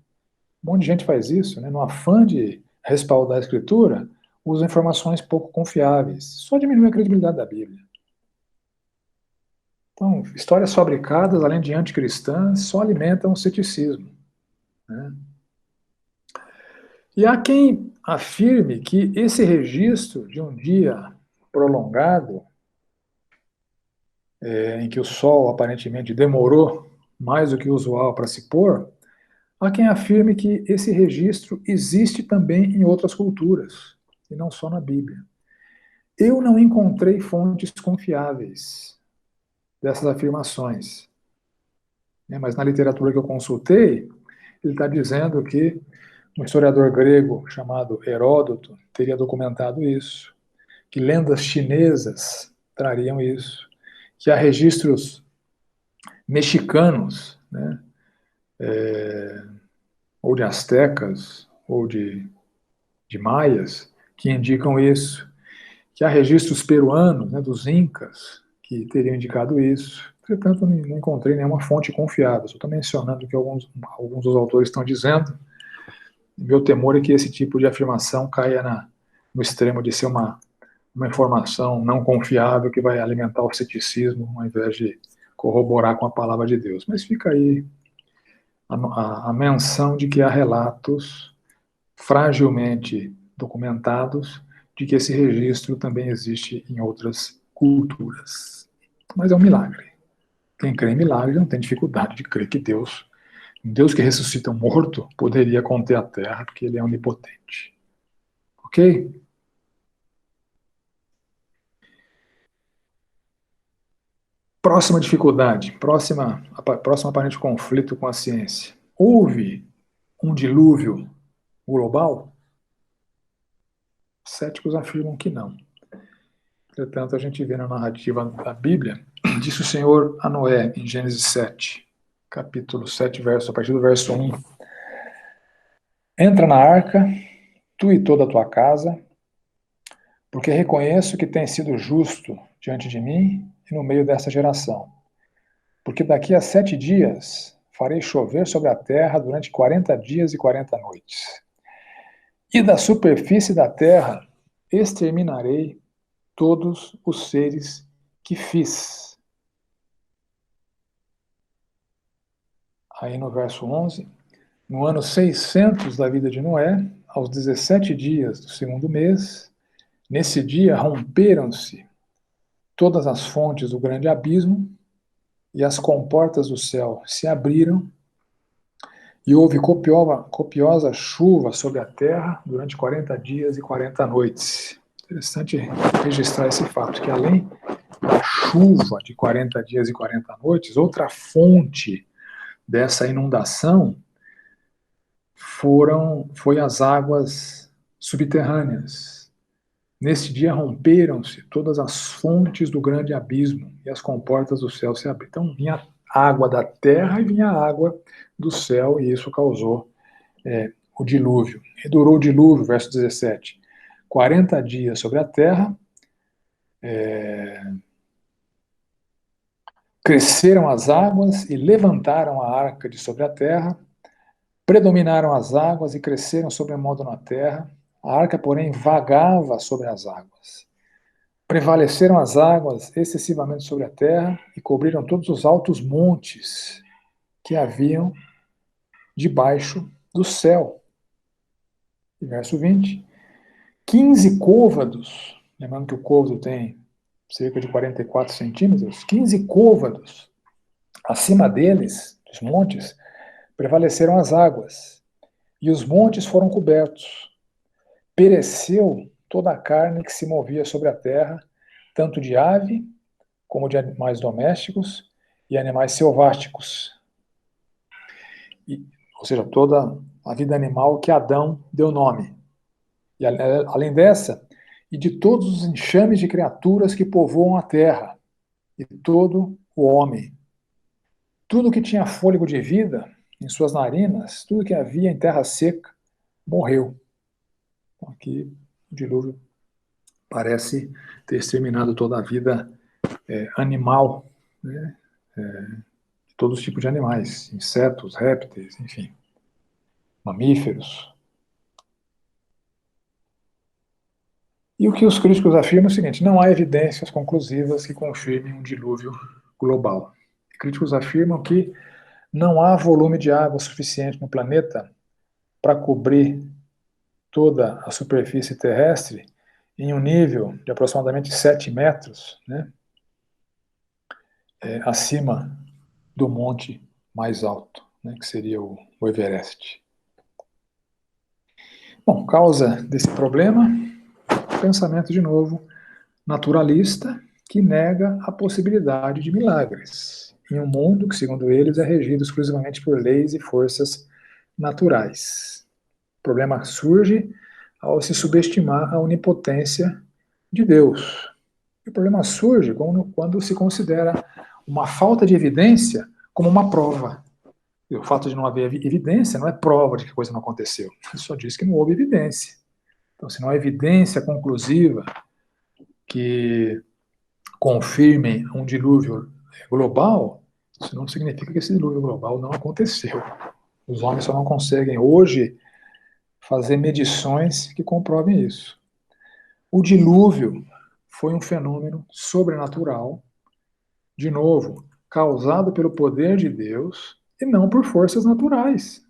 monte de gente faz isso, né? No afã de respaldar a Escritura, usa informações pouco confiáveis. Só diminui a credibilidade da Bíblia. Então, histórias fabricadas, além de anticristãs, só alimentam o ceticismo. Né? E há quem afirme que esse registro de um dia prolongado, em que o Sol aparentemente demorou mais do que o usual para se pôr, há quem afirme que esse registro existe também em outras culturas, e não só na Bíblia. Eu não encontrei fontes confiáveis dessas afirmações, né? Mas na literatura que eu consultei, ele está dizendo que um historiador grego chamado Heródoto teria documentado isso, que lendas chinesas trariam isso, que há registros mexicanos, né, ou de astecas, ou de maias, que indicam isso, que há registros peruanos, né, dos incas, que teriam indicado isso. Entretanto, não encontrei nenhuma fonte confiável, só estou mencionando o que alguns dos autores estão dizendo. Meu temor é que esse tipo de afirmação caia no extremo de ser uma informação não confiável que vai alimentar o ceticismo ao invés de corroborar com a palavra de Deus. Mas fica aí a menção de que há relatos fragilmente documentados de que esse registro também existe em outras culturas. Mas é um milagre. Quem crê em milagre não tem dificuldade de crer que um Deus que ressuscita um morto, poderia conter a terra, porque ele é onipotente. Ok? Próxima dificuldade, próximo aparente conflito com a ciência. Houve um dilúvio global? Céticos afirmam que não. Entretanto, a gente vê na narrativa da Bíblia, disse o Senhor a Noé, em Gênesis 7, capítulo 7, a partir do verso 1. Entra na arca, tu e toda a tua casa, porque reconheço que tens sido justo diante de mim e no meio desta geração. Porque daqui a 7 dias farei chover sobre a terra durante 40 dias e 40 noites. E da superfície da terra exterminarei todos os seres que fiz. Aí no verso 11, no ano 600 da vida de Noé, aos 17 dias do segundo mês, nesse dia romperam-se todas as fontes do grande abismo e as comportas do céu se abriram e houve copiosa chuva sobre a terra durante 40 dias e 40 noites. Interessante registrar esse fato, que além da chuva de 40 dias e 40 noites, outra fonte dessa inundação foi as águas subterrâneas. Nesse dia romperam-se todas as fontes do grande abismo e as comportas do céu se abriram. Então vinha água da terra e vinha água do céu, e isso causou o dilúvio. E durou o dilúvio, verso 17, 40 dias sobre a terra, cresceram as águas e levantaram a arca de sobre a terra, predominaram as águas e cresceram sobremodo na terra, a arca, porém, vagava sobre as águas. Prevaleceram as águas excessivamente sobre a terra e cobriram todos os altos montes que haviam debaixo do céu. E verso 20, 15 côvados, lembrando que o côvado tem cerca de 44 centímetros, 15 côvados acima deles, dos montes, prevaleceram as águas, e os montes foram cobertos. Pereceu toda a carne que se movia sobre a terra, tanto de ave como de animais domésticos e animais selváticos. Ou seja, toda a vida animal que Adão deu nome. E além dessa, e de todos os enxames de criaturas que povoam a terra, e todo o homem. Tudo que tinha fôlego de vida em suas narinas, tudo que havia em terra seca, morreu. Então, aqui o dilúvio parece ter exterminado toda a vida animal, né? Todos os tipos de animais, insetos, répteis, enfim, mamíferos. E o que os críticos afirmam é o seguinte: não há evidências conclusivas que confirmem um dilúvio global. Críticos afirmam que não há volume de água suficiente no planeta para cobrir toda a superfície terrestre em um nível de aproximadamente 7 metros, né, acima do monte mais alto, né, que seria o Everest. Bom, causa desse problema, pensamento de novo naturalista que nega a possibilidade de milagres, em um mundo que, segundo eles, é regido exclusivamente por leis e forças naturais. O problema surge ao se subestimar a onipotência de Deus. E o problema surge quando se considera uma falta de evidência como uma prova. E o fato de não haver evidência não é prova de que a coisa não aconteceu. Só diz que não houve evidência. Então, se não há evidência conclusiva que confirme um dilúvio global, isso não significa que esse dilúvio global não aconteceu. Os homens só não conseguem hoje fazer medições que comprovem isso. O dilúvio foi um fenômeno sobrenatural, de novo, causado pelo poder de Deus e não por forças naturais.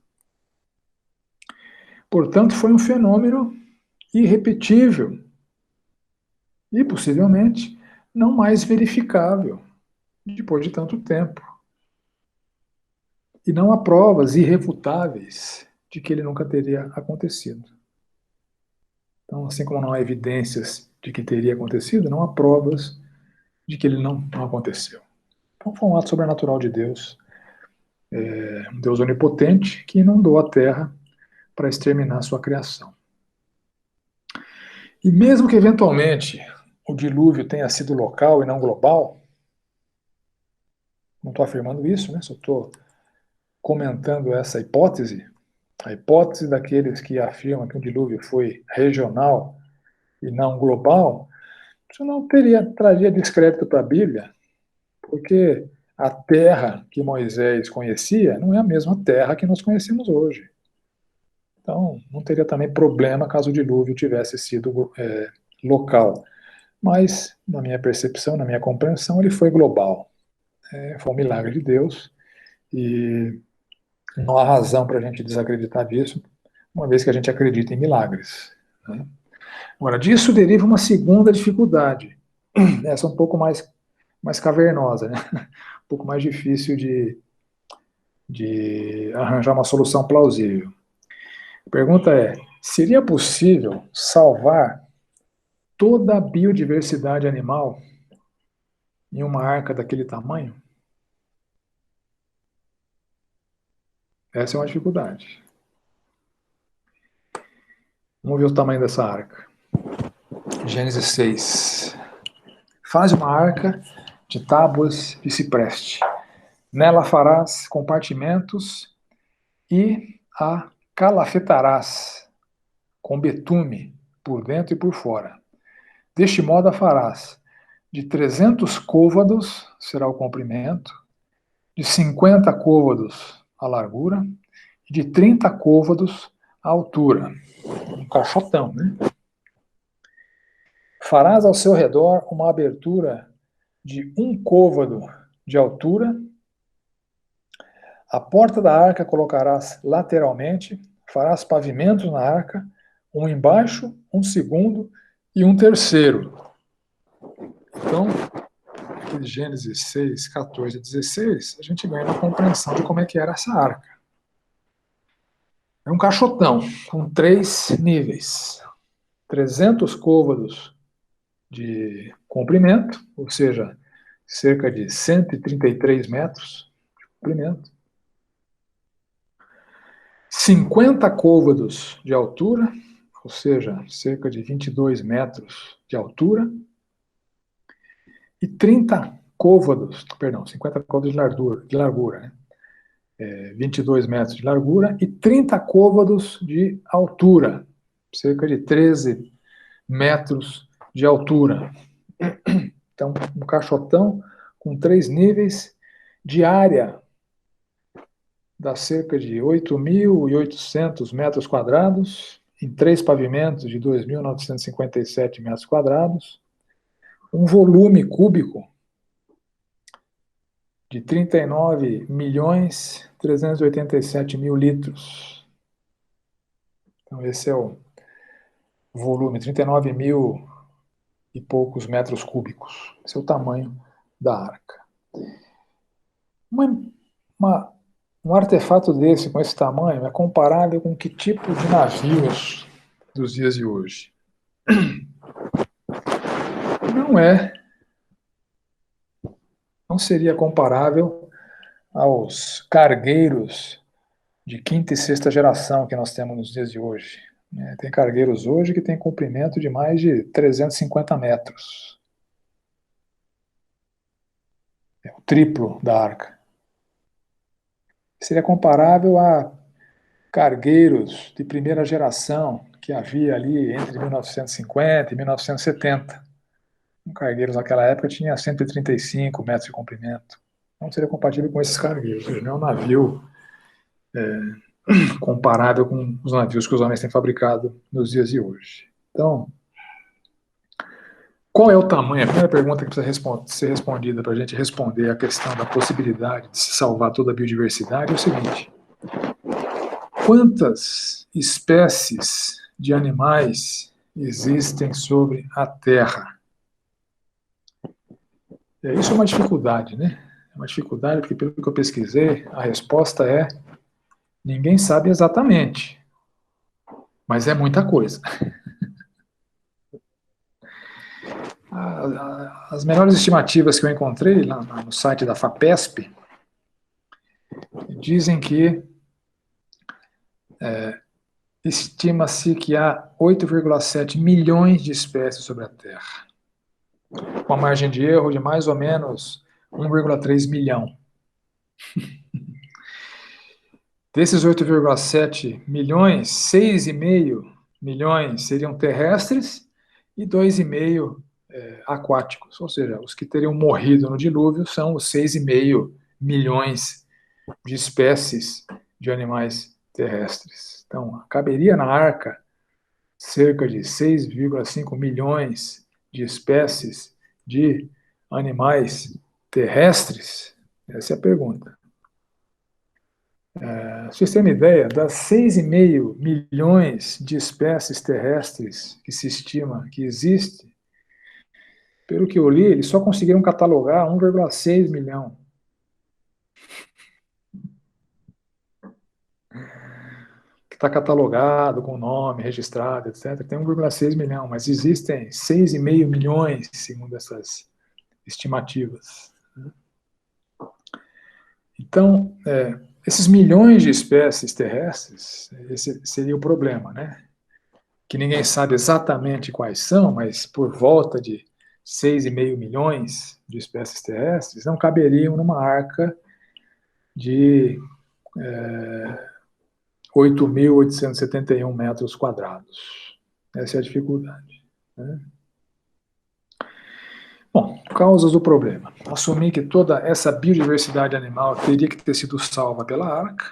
Portanto, foi um fenômeno irrepetível e, possivelmente, não mais verificável depois de tanto tempo. E não há provas irrefutáveis de que ele nunca teria acontecido. Então, assim como não há evidências de que teria acontecido, não há provas de que ele não aconteceu. Então, foi um ato sobrenatural de Deus, um Deus onipotente que inundou a terra para exterminar sua criação. E mesmo que, eventualmente, o dilúvio tenha sido local e não global, não estou afirmando isso, né? Só estou comentando essa hipótese, a hipótese daqueles que afirmam que o dilúvio foi regional e não global, isso não traria descrédito para a Bíblia, porque a terra que Moisés conhecia não é a mesma terra que nós conhecemos hoje. Então, não teria também problema caso o dilúvio tivesse sido local. Mas, na minha percepção, na minha compreensão, ele foi global. Foi um milagre de Deus e não há razão para a gente desacreditar disso, uma vez que a gente acredita em milagres. Né? Agora, disso deriva uma segunda dificuldade. Essa é um pouco mais cavernosa, né? Um pouco mais difícil de arranjar uma solução plausível. A pergunta é, seria possível salvar toda a biodiversidade animal em uma arca daquele tamanho? Essa é uma dificuldade. Vamos ver o tamanho dessa arca. Gênesis 6. Faz uma arca de tábuas de cipreste. Nela farás compartimentos e a calafetarás com betume por dentro e por fora. Deste modo a farás de 300 côvados, será o comprimento, de 50 côvados a largura e de 30 côvados a altura. Um caixotão, né? Farás ao seu redor uma abertura de 1 côvado de altura. A porta da arca colocarás lateralmente, farás pavimentos na arca, um embaixo, um segundo e um terceiro. Então, aqui de Gênesis 6, 14 e 16, a gente ganha uma compreensão de como é que era essa arca. É um caixotão com 3 níveis. 300 côvados de comprimento, ou seja, cerca de 133 metros de comprimento. 50 côvados de altura, ou seja, cerca de 22 metros de altura. E 30 côvados, 50 côvados de largura, né? 22 metros de largura e 30 côvados de altura, cerca de 13 metros de altura. Então, um caixotão com 3 níveis de área, dá cerca de 8.800 metros quadrados, em 3 pavimentos de 2.957 metros quadrados, um volume cúbico de 39.387.000 litros. Então, esse é o volume, 39 mil e poucos metros cúbicos. Esse é o tamanho da arca. Um artefato desse, com esse tamanho, é comparável com que tipo de navios dos dias de hoje? não seria comparável aos cargueiros de quinta e sexta geração que nós temos nos dias de hoje. Tem cargueiros hoje que têm comprimento de mais de 350 metros. É o triplo da arca. Seria comparável a cargueiros de primeira geração que havia ali entre 1950 e 1970. Cargueiros naquela época tinha 135 metros de comprimento. Não seria compatível com esses cargueiros. Não é um navio comparável com os navios que os homens têm fabricado nos dias de hoje. Então, qual é o tamanho? A primeira pergunta que precisa ser respondida para a gente responder a questão da possibilidade de se salvar toda a biodiversidade é o seguinte: quantas espécies de animais existem sobre a Terra? Isso é uma dificuldade, né? É uma dificuldade porque, pelo que eu pesquisei, a resposta é: ninguém sabe exatamente, mas é muita coisa. As melhores estimativas que eu encontrei lá no site da FAPESP dizem que estima-se que há 8,7 milhões de espécies sobre a Terra, com a margem de erro de mais ou menos 1,3 milhão. Desses 8,7 milhões, 6,5 milhões seriam terrestres e 2,5 aquáticos, ou seja, os que teriam morrido no dilúvio são os 6,5 milhões de espécies de animais terrestres. Então, caberia na arca cerca de 6,5 milhões de espécies de animais terrestres? Essa é a pergunta. Se vocês têm uma ideia, das 6,5 milhões de espécies terrestres que se estima que existe, pelo que eu li, eles só conseguiram catalogar 1,6 milhão. Que está catalogado, com nome, registrado, etc. Tem 1,6 milhão, mas existem 6,5 milhões, segundo essas estimativas. Então, esses milhões de espécies terrestres, esse seria o problema, né? Que ninguém sabe exatamente quais são, mas por volta de 6,5 milhões de espécies terrestres não caberiam numa arca de 8.871 metros quadrados. Essa é a dificuldade. Né? Bom, causas do problema. Assumir que toda essa biodiversidade animal teria que ter sido salva pela arca.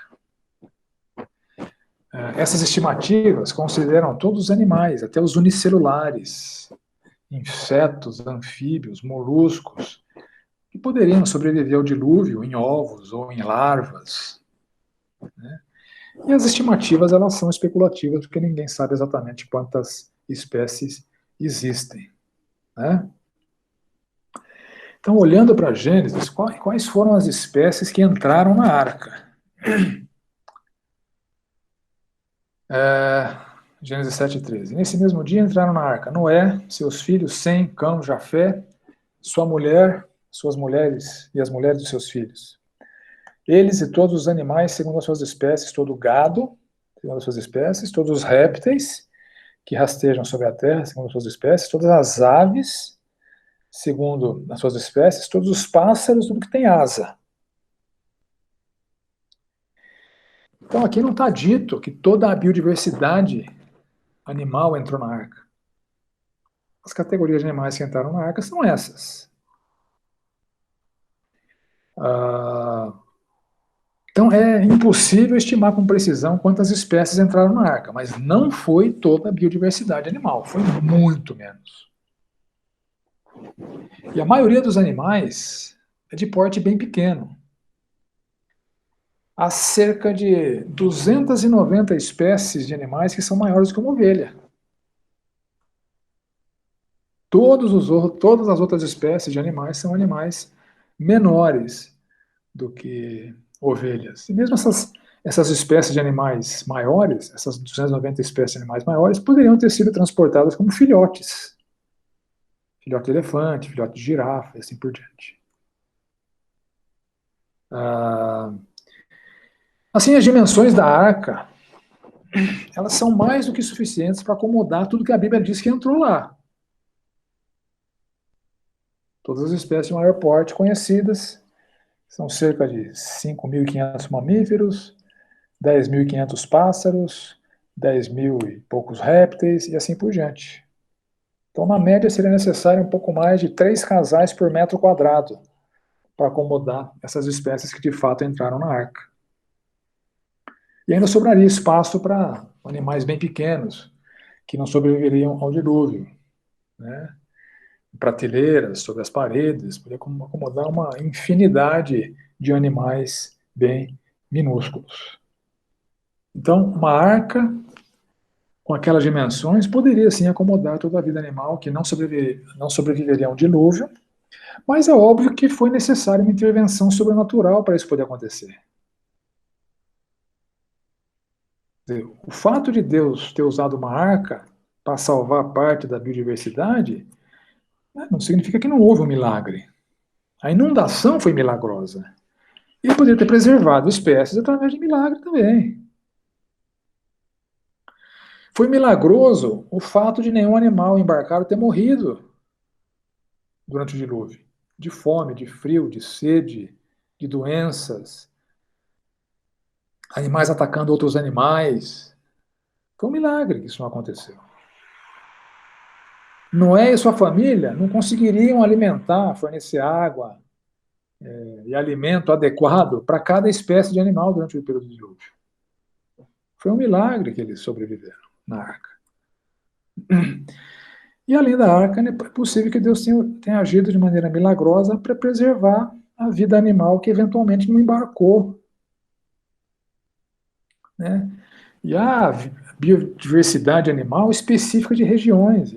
Essas estimativas consideram todos os animais, até os unicelulares, insetos, anfíbios, moluscos, que poderiam sobreviver ao dilúvio em ovos ou em larvas. Né? E as estimativas, elas são especulativas, porque ninguém sabe exatamente quantas espécies existem. Né? Então, olhando para Gênesis, quais foram as espécies que entraram na arca? Gênesis 7,13. Nesse mesmo dia entraram na arca Noé, seus filhos Sem, Cão, Jafé, sua mulher, suas mulheres e as mulheres de seus filhos. Eles e todos os animais segundo as suas espécies, todo o gado, segundo as suas espécies, todos os répteis que rastejam sobre a terra, segundo as suas espécies, todas as aves, segundo as suas espécies, todos os pássaros, tudo que tem asa. Então aqui não está dito que toda a biodiversidade animal entrou na arca. As categorias de animais que entraram na arca são essas. Então é impossível estimar com precisão quantas espécies entraram na arca, mas não foi toda a biodiversidade animal, foi muito menos. E a maioria dos animais é de porte bem pequeno. Há cerca de 290 espécies de animais que são maiores que uma ovelha. Todas as outras espécies de animais são animais menores do que ovelhas. E mesmo essas espécies de animais maiores, essas 290 espécies de animais maiores, poderiam ter sido transportadas como filhotes. filhote de elefante, filhote de girafa, e assim por diante. Assim, as dimensões da arca, elas são mais do que suficientes para acomodar tudo que a Bíblia diz que entrou lá. Todas as espécies de maior porte conhecidas, são cerca de 5.500 mamíferos, 10.500 pássaros, 10 mil e poucos répteis, e assim por diante. Então, na média, seria necessário um pouco mais de 3 casais por metro quadrado para acomodar essas espécies que de fato entraram na arca. E ainda sobraria espaço para animais bem pequenos, que não sobreviveriam ao dilúvio, né? Prateleiras sobre as paredes, poderia acomodar uma infinidade de animais bem minúsculos. Então, uma arca com aquelas dimensões poderia sim acomodar toda a vida animal que não sobreviveria a um dilúvio, mas é óbvio que foi necessária uma intervenção sobrenatural para isso poder acontecer. O fato de Deus ter usado uma arca para salvar parte da biodiversidade, né, não significa que não houve um milagre. A inundação foi milagrosa. E poderia ter preservado espécies através de milagre também. Foi milagroso o fato de nenhum animal embarcado ter morrido durante o dilúvio. De fome, de frio, de sede, de doenças, animais atacando outros animais. Foi um milagre que isso não aconteceu. Noé e sua família não conseguiriam alimentar, fornecer água e alimento adequado para cada espécie de animal durante o período do dilúvio. Foi um milagre que eles sobreviveram na arca. E além da arca, é possível que Deus tenha agido de maneira milagrosa para preservar a vida animal que eventualmente não embarcou. Né? E a biodiversidade animal específica de regiões,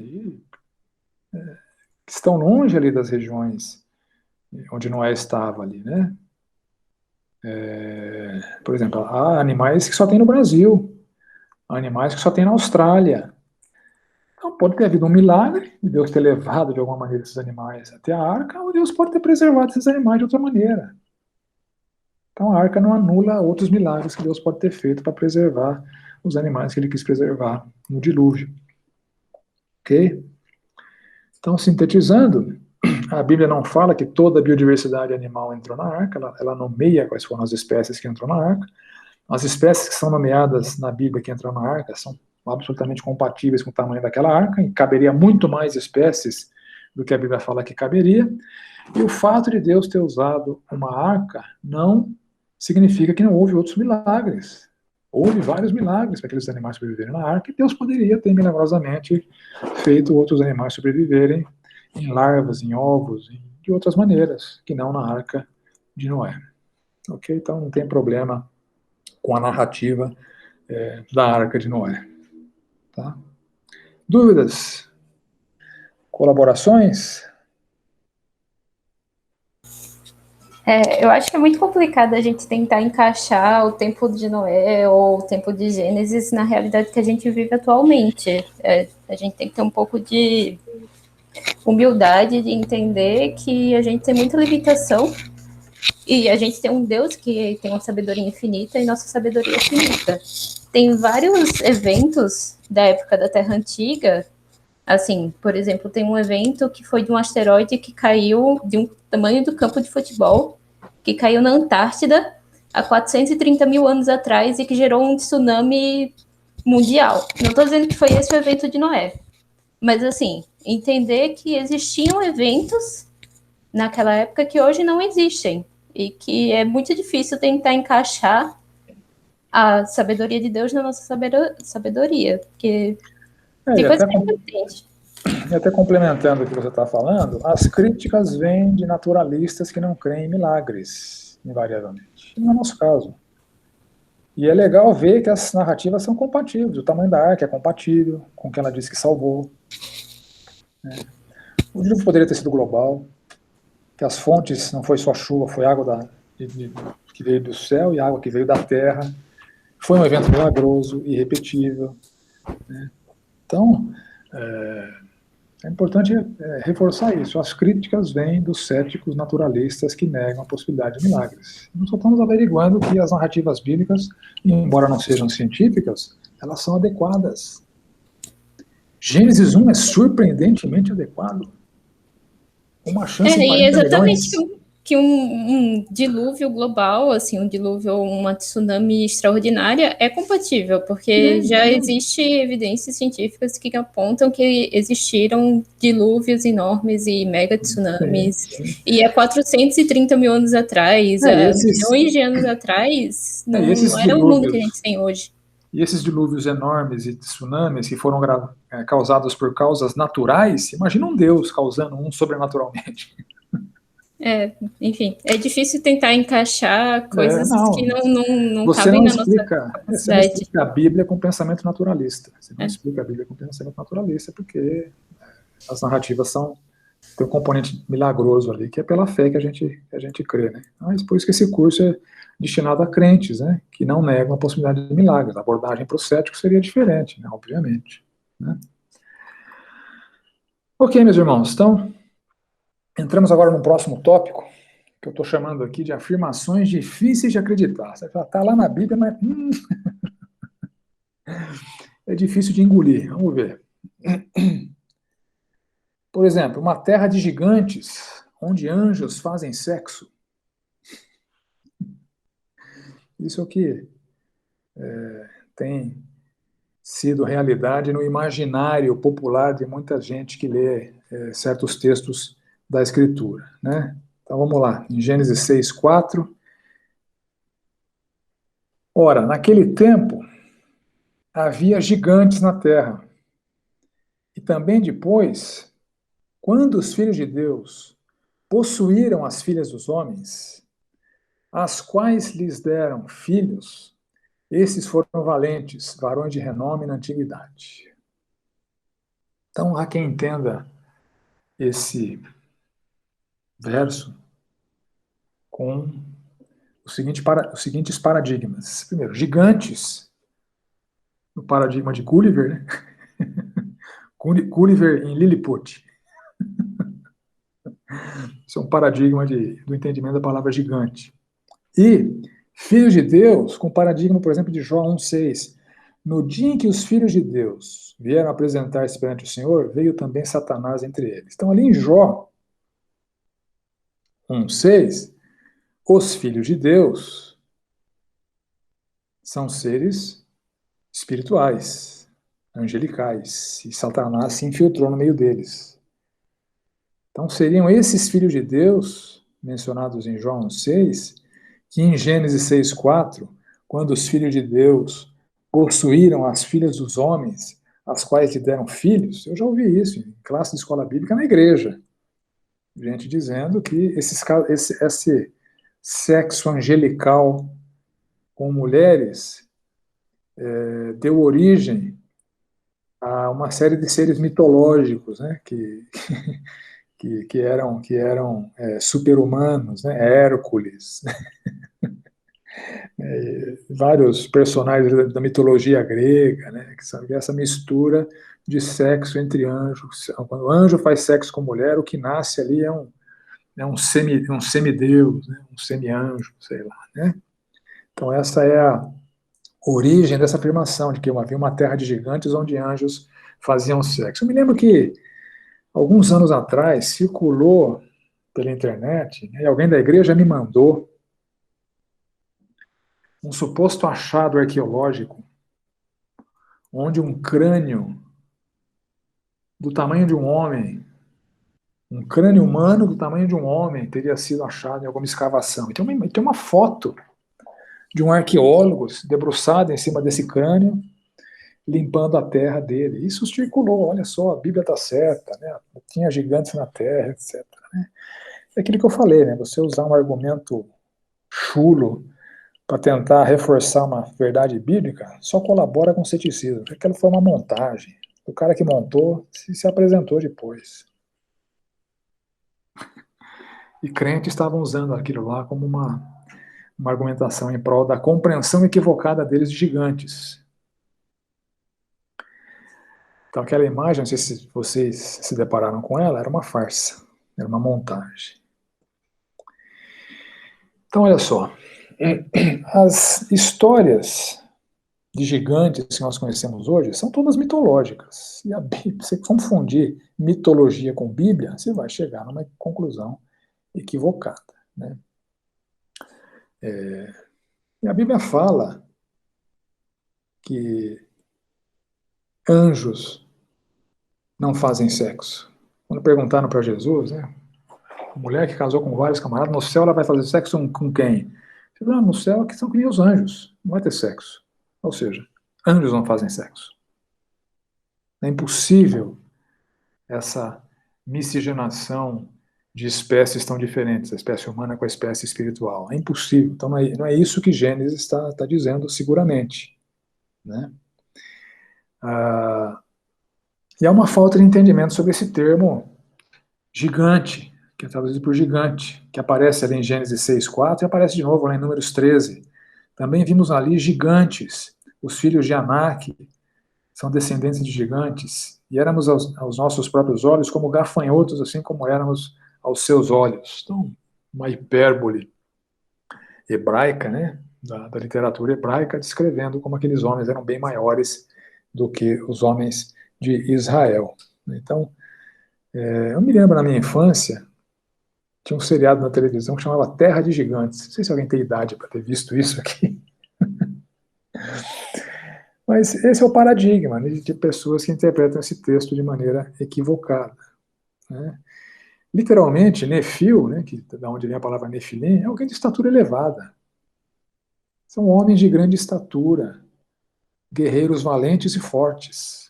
que estão longe ali das regiões onde Noé estava ali, né? Por exemplo, há animais que só tem no Brasil, há animais que só tem na Austrália. Então pode ter havido um milagre, de Deus ter levado de alguma maneira esses animais até a arca, ou Deus pode ter preservado esses animais de outra maneira. Então a arca não anula outros milagres que Deus pode ter feito para preservar os animais que ele quis preservar no dilúvio. Ok? Então, sintetizando, a Bíblia não fala que toda a biodiversidade animal entrou na arca, ela nomeia quais foram as espécies que entrou na arca. As espécies que são nomeadas na Bíblia que entram na arca são absolutamente compatíveis com o tamanho daquela arca, e caberia muito mais espécies do que a Bíblia fala que caberia. E o fato de Deus ter usado uma arca não significa que não houve outros milagres. Houve vários milagres para aqueles animais sobreviverem na arca, e Deus poderia ter milagrosamente feito outros animais sobreviverem em larvas, em ovos, de outras maneiras, que não na arca de Noé. Ok? Então não tem problema com a narrativa da arca de Noé. Tá? Dúvidas? Colaborações? Eu acho que é muito complicado a gente tentar encaixar o tempo de Noé ou o tempo de Gênesis na realidade que a gente vive atualmente. A gente tem que ter um pouco de humildade de entender que a gente tem muita limitação e a gente tem um Deus que tem uma sabedoria infinita e nossa sabedoria é finita. Tem vários eventos da época da Terra Antiga. Assim, por exemplo, tem um evento que foi de um asteroide que caiu de um tamanho do campo de futebol, que caiu na Antártida há 430 mil anos atrás e que gerou um tsunami mundial. Não estou dizendo que foi esse o evento de Noé, mas, assim, entender que existiam eventos naquela época que hoje não existem e que é muito difícil tentar encaixar a sabedoria de Deus na nossa sabedoria, porque tem coisa que não entende. E até complementando o que você está falando, as críticas vêm de naturalistas que não creem em milagres, invariavelmente. Não é o nosso caso. E é legal ver que as narrativas são compatíveis. O tamanho da arca é compatível com o que ela disse que salvou. O dilúvio poderia ter sido global, que as fontes não foi só chuva, foi água que veio do céu e água que veio da terra. Foi um evento milagroso, irrepetível. Né? Então, É importante reforçar isso. As críticas vêm dos céticos naturalistas que negam a possibilidade de milagres. Nós só estamos averiguando que as narrativas bíblicas, embora não sejam científicas, elas são adequadas. Gênesis 1 é surpreendentemente adequado. Uma chance em 40 e exatamente milhões. que um dilúvio global, assim, um dilúvio ou uma tsunami extraordinária é compatível, porque já existem evidências científicas que apontam que existiram dilúvios enormes e mega tsunamis, e há 430 mil anos atrás, milhões de anos atrás, não era o mundo que a gente tem hoje. E esses dilúvios enormes e tsunamis que foram causados por causas naturais, imagina um Deus causando um sobrenaturalmente. Enfim, é difícil tentar encaixar coisas que não você cabem não na explica, nossa capacidade. Você não explica a Bíblia com pensamento naturalista. Você não explica a Bíblia com pensamento naturalista, porque as narrativas tem um componente milagroso ali, que é pela fé que a gente crê, né? Mas por isso que esse curso é destinado a crentes, né? Que não negam a possibilidade de milagres. A abordagem para o cético seria diferente, né? Obviamente. Né? Ok, meus irmãos, então entramos agora no próximo tópico, que eu estou chamando aqui de afirmações difíceis de acreditar. Você já está lá na Bíblia, mas é difícil de engolir. Vamos ver. Por exemplo, uma terra de gigantes, onde anjos fazem sexo. Isso é o que tem sido realidade no imaginário popular de muita gente que lê certos textos da Escritura, né? Então vamos lá, em Gênesis 6:4. Ora, naquele tempo havia gigantes na terra. E também depois, quando os filhos de Deus possuíram as filhas dos homens, as quais lhes deram filhos, esses foram valentes, varões de renome na antiguidade. Então, há quem entenda esse verso com os seguintes paradigmas. Primeiro, gigantes, no paradigma de Gulliver, né? Gulliver em Lilliput. Isso é um paradigma do entendimento da palavra gigante. E filhos de Deus, com o paradigma, por exemplo, de Jó 1:6. No dia em que os filhos de Deus vieram apresentar-se perante o Senhor, veio também Satanás entre eles. Então, ali em Jó 1:6, os filhos de Deus são seres espirituais, angelicais, e Satanás se infiltrou no meio deles. Então, seriam esses filhos de Deus, mencionados em Jó 1:6, que em Gênesis 6:4, quando os filhos de Deus possuíram as filhas dos homens, as quais lhe deram filhos, eu já ouvi isso em classe de escola bíblica na igreja. Gente dizendo que esse sexo angelical com mulheres deu origem a uma série de seres mitológicos, né, que eram super-humanos, né, Hércules, vários personagens da mitologia grega, né, que são essa mistura de sexo entre anjos. Quando o anjo faz sexo com mulher, o que nasce ali é um semideus, né, um semi-anjo, sei lá. Né? Então essa é a origem dessa afirmação de que havia uma terra de gigantes onde anjos faziam sexo. Eu me lembro que alguns anos atrás circulou pela internet, né, e alguém da igreja me mandou um suposto achado arqueológico onde um crânio do tamanho de um homem, um crânio humano do tamanho de um homem teria sido achado em alguma escavação. E tem uma foto de um arqueólogo debruçado em cima desse crânio, limpando a terra dele. Isso circulou, olha só, a Bíblia está certa, né? Tinha gigantes na terra, etc. Né? É aquilo que eu falei, né? Você usar um argumento chulo para tentar reforçar uma verdade bíblica, só colabora com o ceticismo. Aquilo foi uma montagem. O cara que montou se apresentou depois. E crentes estavam usando aquilo lá como uma argumentação em prol da compreensão equivocada deles de gigantes. Então aquela imagem, não sei se vocês se depararam com ela, era uma farsa, era uma montagem. Então olha só, as histórias de gigantes que nós conhecemos hoje são todas mitológicas. E a Bíblia, se você confundir mitologia com Bíblia, você vai chegar numa conclusão equivocada, né? E a Bíblia fala que anjos não fazem sexo. Quando perguntaram para Jesus, né, a mulher que casou com vários camaradas, no céu ela vai fazer sexo com quem? Ele falou, no céu que são que nem os anjos, não vai ter sexo. Ou seja, anjos não fazem sexo. É impossível essa miscigenação de espécies tão diferentes, a espécie humana com a espécie espiritual. É impossível. Então não é isso que Gênesis está dizendo seguramente, né? E há uma falta de entendimento sobre esse termo gigante, que é traduzido por gigante, que aparece ali em Gênesis 6:4 e aparece de novo lá em Números 13. Também vimos ali gigantes, os filhos de Anak, são descendentes de gigantes, e éramos aos nossos próprios olhos como gafanhotos, assim como éramos aos seus olhos. Então, uma hipérbole hebraica, né, da literatura hebraica, descrevendo como aqueles homens eram bem maiores do que os homens de Israel. Então, eu me lembro na minha infância, tinha um seriado na televisão que chamava Terra de Gigantes. Não sei se alguém tem idade para ter visto isso aqui. Mas esse é o paradigma, né, de pessoas que interpretam esse texto de maneira equivocada, né? Literalmente, Nefil, né, que da onde vem a palavra Nefilim, é alguém de estatura elevada. São homens de grande estatura, guerreiros valentes e fortes.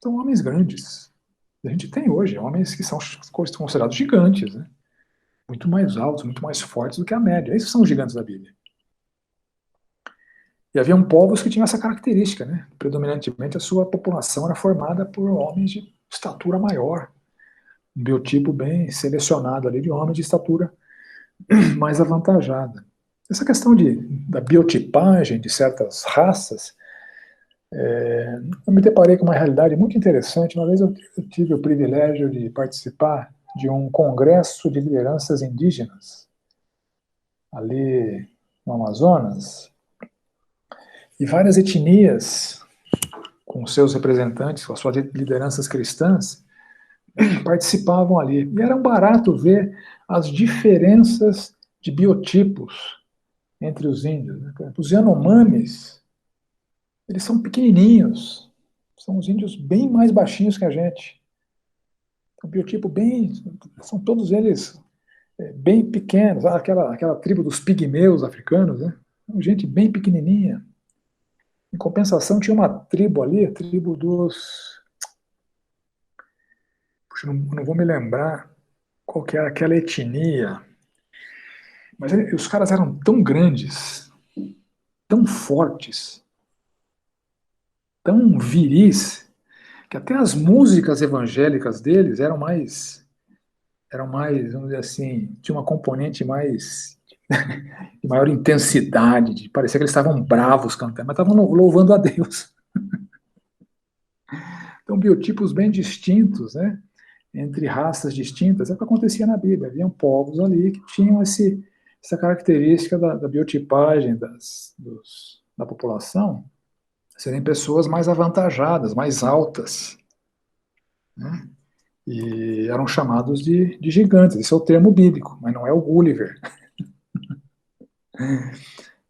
São homens grandes. A gente tem hoje homens que são considerados gigantes, né? Muito mais altos, muito mais fortes do que a média. Esses são os gigantes da Bíblia. E haviam povos que tinham essa característica, né? Predominantemente a sua população era formada por homens de estatura maior, um biotipo bem selecionado ali de homens de estatura mais avantajada. Essa questão da biotipagem de certas raças, eu me deparei com uma realidade muito interessante. Uma vez eu tive o privilégio de participar de um congresso de lideranças indígenas ali no Amazonas, e várias etnias com seus representantes, com as suas lideranças cristãs, participavam ali. E era um barato ver as diferenças de biotipos entre os índios, né? Os Yanomamis, eles são pequenininhos, são os índios bem mais baixinhos que a gente. Um biotipo bem, são todos eles bem pequenos, aquela tribo dos pigmeus africanos, né? Gente bem pequenininha. Em compensação, tinha uma tribo ali, a tribo dos... Puxa, não vou me lembrar qual que era aquela etnia. Mas os caras eram tão grandes, tão fortes, tão viris, que até as músicas evangélicas deles eram mais, vamos dizer assim, tinha uma componente mais de maior intensidade, de parecer que eles estavam bravos cantando, mas estavam louvando a Deus. Então, biotipos bem distintos, né, entre raças distintas, é o que acontecia na Bíblia. Haviam povos ali que tinham essa característica da biotipagem da população, serem pessoas mais avantajadas, mais altas, né, e eram chamados de gigantes. Esse é o termo bíblico, mas não é o Gulliver.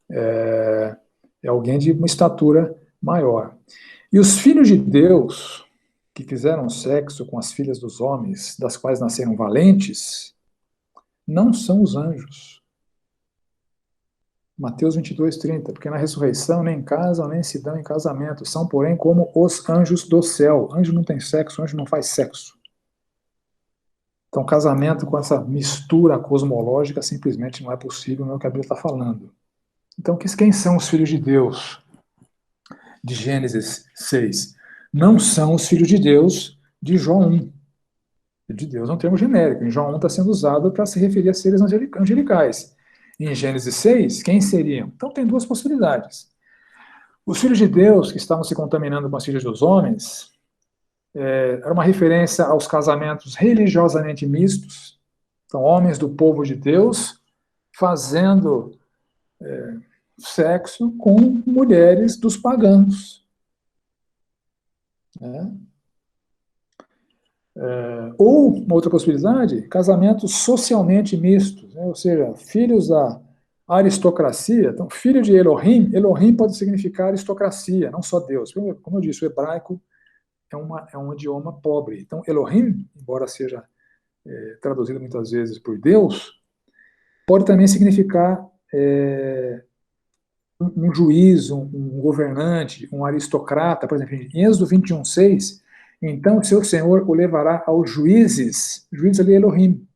É alguém de uma estatura maior. E os filhos de Deus, que fizeram sexo com as filhas dos homens, das quais nasceram valentes, não são os anjos. Mateus 22:30, porque na ressurreição nem casam, nem se dão em casamento, são, porém, como os anjos do céu. Anjo não tem sexo, anjo não faz sexo. Então, casamento com essa mistura cosmológica simplesmente não é possível, não é o que a Bíblia está falando. Então, quem são os filhos de Deus de Gênesis 6? Não são os filhos de Deus de Jó 1. Filho de Deus é um termo genérico. Em Jó 1 está sendo usado para se referir a seres angelicais. Em Gênesis 6, quem seriam? Então, tem duas possibilidades. Os filhos de Deus que estavam se contaminando com as filhas dos homens era uma referência aos casamentos religiosamente mistos, então homens do povo de Deus fazendo sexo com mulheres dos pagãos. Né? Ou, uma outra possibilidade, casamentos socialmente mistos, né? Ou seja, filhos da aristocracia. Então, filho de Elohim, Elohim pode significar aristocracia, não só Deus. Como eu disse, o hebraico é um idioma pobre. Então, Elohim, embora seja traduzido muitas vezes por Deus, pode também significar um juiz, um governante, um aristocrata. Por exemplo, em Êxodo 21:6, então o seu Senhor o levará aos juízes. Juízes ali é Elohim.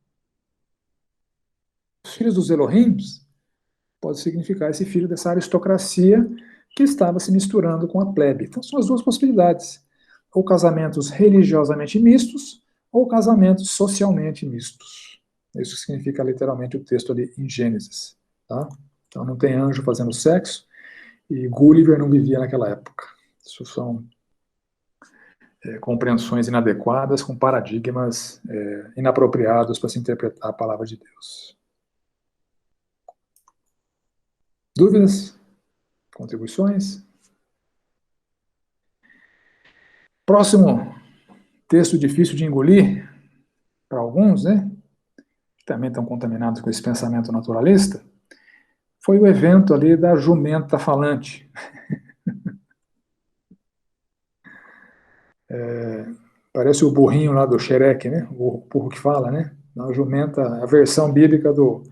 Os filhos dos Elohims pode significar esse filho dessa aristocracia que estava se misturando com a plebe. Então são as duas possibilidades. Ou casamentos religiosamente mistos, ou casamentos socialmente mistos. Isso significa literalmente o texto ali em Gênesis. Tá? Então não tem anjo fazendo sexo, e Gulliver não vivia naquela época. Isso são compreensões inadequadas com paradigmas inapropriados para se interpretar a palavra de Deus. Dúvidas? Contribuições? Próximo texto difícil de engolir para alguns, né? Que também estão contaminados com esse pensamento naturalista, foi o evento ali da jumenta falante. Parece o burrinho lá do Shrek, né? O burro que fala, né? A jumenta, a versão bíblica do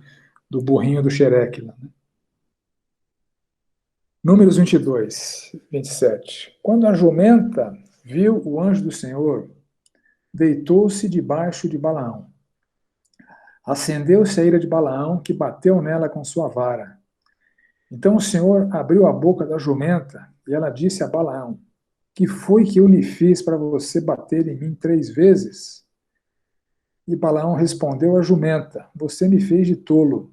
burrinho do Shrek. Lá, né? Números 22, 27. Quando a jumenta viu o anjo do Senhor, deitou-se debaixo de Balaão. Acendeu-se a ira de Balaão, que bateu nela com sua vara. Então o Senhor abriu a boca da jumenta, e ela disse a Balaão: que foi que eu lhe fiz para você bater em mim 3 vezes? E Balaão respondeu à jumenta: você me fez de tolo.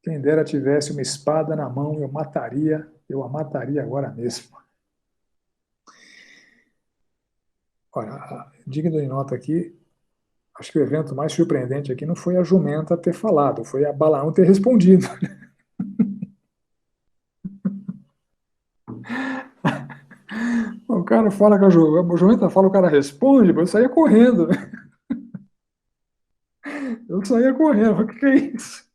Quem dera tivesse uma espada na mão, eu a mataria agora mesmo. Olha, digno de nota aqui, acho que o evento mais surpreendente aqui não foi a jumenta ter falado, foi a Balaão ter respondido. O cara fala com a jumenta fala, o cara responde, eu saía correndo. Eu saía correndo, o que é isso?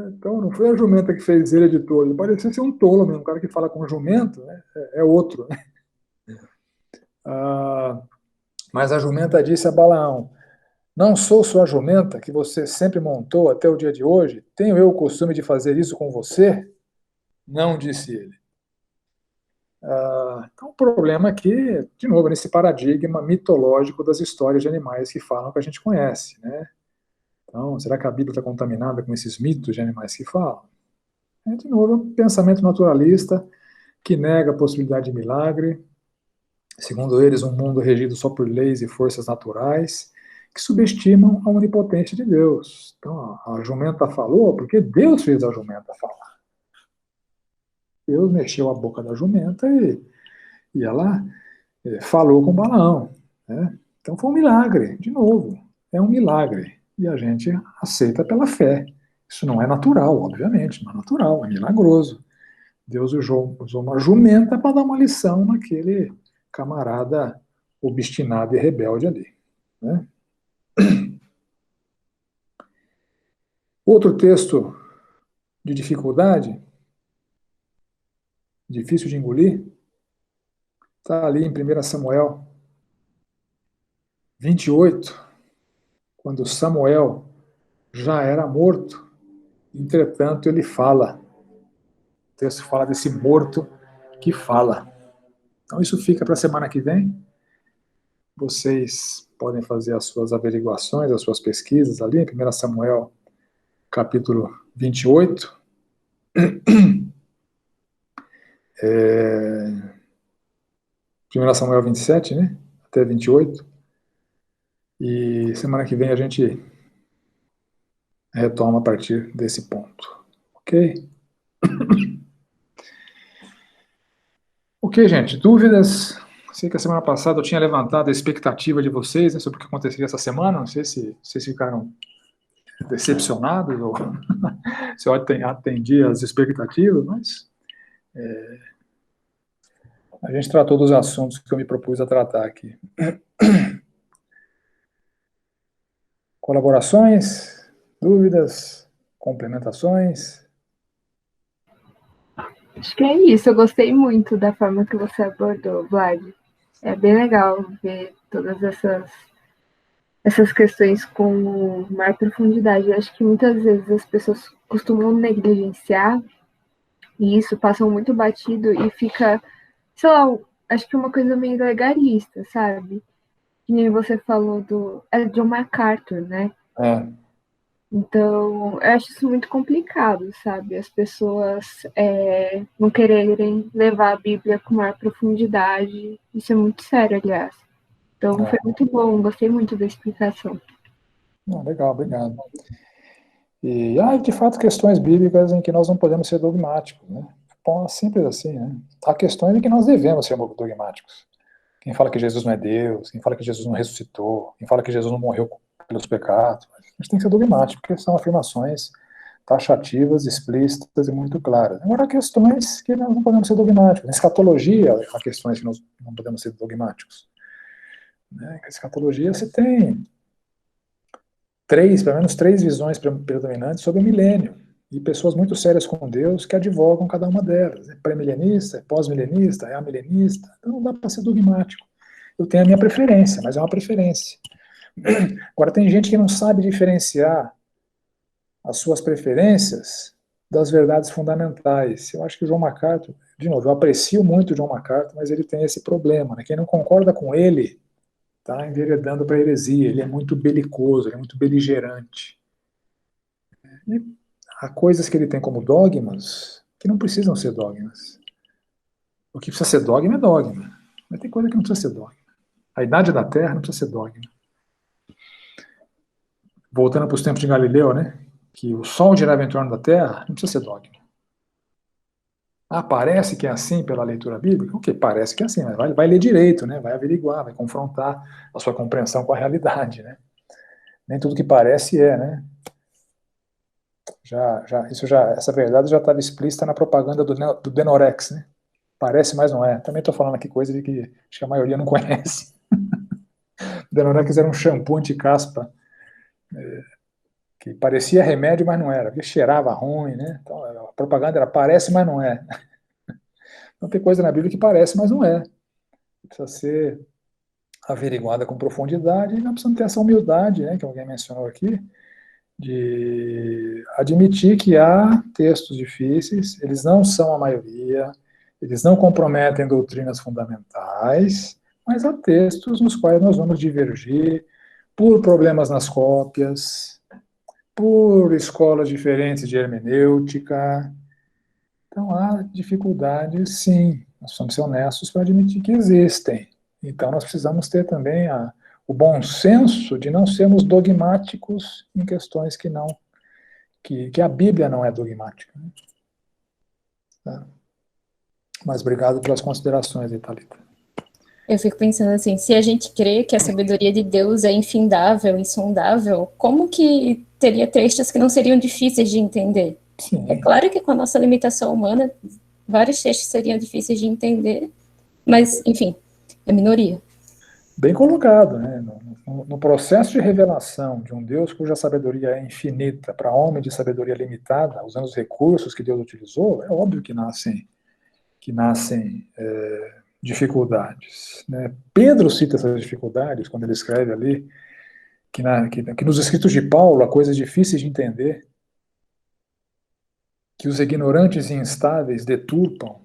Então, não foi a jumenta que fez ele de tolo, ele parecia ser um tolo mesmo, um cara que fala com jumento, né? É outro. Né? Mas a jumenta disse a Balaão: não sou sua jumenta, que você sempre montou até o dia de hoje? Tenho eu o costume de fazer isso com você? Não, disse ele. Então, o problema aqui, de novo, nesse paradigma mitológico das histórias de animais que falam que a gente conhece, né? Então, será que a Bíblia está contaminada com esses mitos de animais que falam? De novo, é um pensamento naturalista que nega a possibilidade de milagre, segundo eles, um mundo regido só por leis e forças naturais, que subestimam a onipotência de Deus. Então, a jumenta falou porque Deus fez a jumenta falar. Deus mexeu a boca da jumenta e ela falou com Balaão. Né? Então, foi um milagre, de novo, é um milagre. E a gente aceita pela fé. Isso não é natural, obviamente, não é natural, é milagroso. Deus usou uma jumenta para dar uma lição naquele camarada obstinado e rebelde ali. Né? Outro texto de dificuldade, difícil de engolir, está ali em 1 Samuel 28, quando Samuel já era morto, entretanto ele fala. O texto fala desse morto que fala. Então isso fica para a semana que vem. Vocês podem fazer as suas averiguações, as suas pesquisas ali, em 1 Samuel capítulo 28. 1 Samuel 27, né? Até 28. E semana que vem a gente retoma a partir desse ponto. Ok? Ok. Ok, gente, dúvidas? Sei que a semana passada eu tinha levantado a expectativa de vocês, né, sobre o que aconteceria essa semana. Não sei se vocês ficaram decepcionados ou se eu atendi as expectativas, mas a gente tratou dos assuntos que eu me propus a tratar aqui. Colaborações, dúvidas, complementações? Acho que é isso. Eu gostei muito da forma que você abordou, Vlad. É bem legal ver todas essas questões com maior profundidade. Eu acho que muitas vezes as pessoas costumam negligenciar e isso passam muito batido e fica, sei lá, acho que uma coisa meio legalista, sabe? Que nem você falou é John MacArthur, né? É. Então, eu acho isso muito complicado, sabe? As pessoas não quererem levar a Bíblia com maior profundidade. Isso é muito sério, aliás. Então, foi muito bom, gostei muito da explicação. Legal, obrigado. E há, de fato, questões bíblicas em que nós não podemos ser dogmáticos, né? Bom, simples assim, né? Há questões em que nós devemos ser dogmáticos. Quem fala que Jesus não é Deus, quem fala que Jesus não ressuscitou, quem fala que Jesus não morreu pelos pecados, a gente tem que ser dogmático, porque são afirmações taxativas, explícitas e muito claras. Agora, há questões que nós não podemos ser dogmáticos. Na escatologia, há questões que nós não podemos ser dogmáticos. Né? Na escatologia, você tem pelo menos três visões predominantes sobre o milênio, e pessoas muito sérias com Deus que advogam cada uma delas. É pré-milenista, é pós-milenista, é amilenista. Então não dá para ser dogmático. Eu tenho a minha preferência, mas é uma preferência. Agora, tem gente que não sabe diferenciar as suas preferências das verdades fundamentais. Eu acho que o John MacArthur, de novo, eu aprecio muito o John MacArthur, mas ele tem esse problema, né? Quem não concorda com ele está enveredando para a heresia. Ele é muito belicoso, ele é muito beligerante. E há coisas que ele tem como dogmas que não precisam ser dogmas. O que precisa ser dogma é dogma. Mas tem coisa que não precisa ser dogma. A idade da Terra não precisa ser dogma. Voltando para os tempos de Galileu, né? Que o Sol girava em torno da Terra, não precisa ser dogma. Ah, parece que é assim pela leitura bíblica? Ok, parece que é assim, mas vai ler direito, né? Vai averiguar, vai confrontar a sua compreensão com a realidade, né? Nem tudo que parece é, né? Essa verdade já estava explícita na propaganda do Denorex, né? Parece, mas não é. Também estou falando aqui coisa de que acho que a maioria não conhece. O Denorex era um shampoo anti-caspa, que parecia remédio, mas não era, porque cheirava ruim, né? Então, a propaganda era parece, mas não é. Então tem coisa na Bíblia que parece, mas não é. Precisa ser averiguada com profundidade, e nós precisamos ter essa humildade, né, que alguém mencionou aqui, de admitir que há textos difíceis, eles não são a maioria, eles não comprometem doutrinas fundamentais, mas há textos nos quais nós vamos divergir por problemas nas cópias, por escolas diferentes de hermenêutica. Então há dificuldades, sim. Nós precisamos ser honestos para admitir que existem. Então nós precisamos ter também o bom senso de não sermos dogmáticos em questões que a Bíblia não é dogmática. Né? Tá? Mas obrigado pelas considerações, Thalita. Eu fico pensando assim, se a gente crê que a sabedoria de Deus é infindável, insondável, como que teria textos que não seriam difíceis de entender? Sim. É claro que com a nossa limitação humana, vários textos seriam difíceis de entender, mas, enfim, é minoria. Bem colocado, né? No processo de revelação de um Deus cuja sabedoria é infinita para homem de sabedoria limitada, usando os recursos que Deus utilizou, é óbvio que nascem dificuldades. Né? Pedro cita essas dificuldades quando ele escreve ali que nos escritos de Paulo há coisas difíceis de entender, que os ignorantes e instáveis deturpam,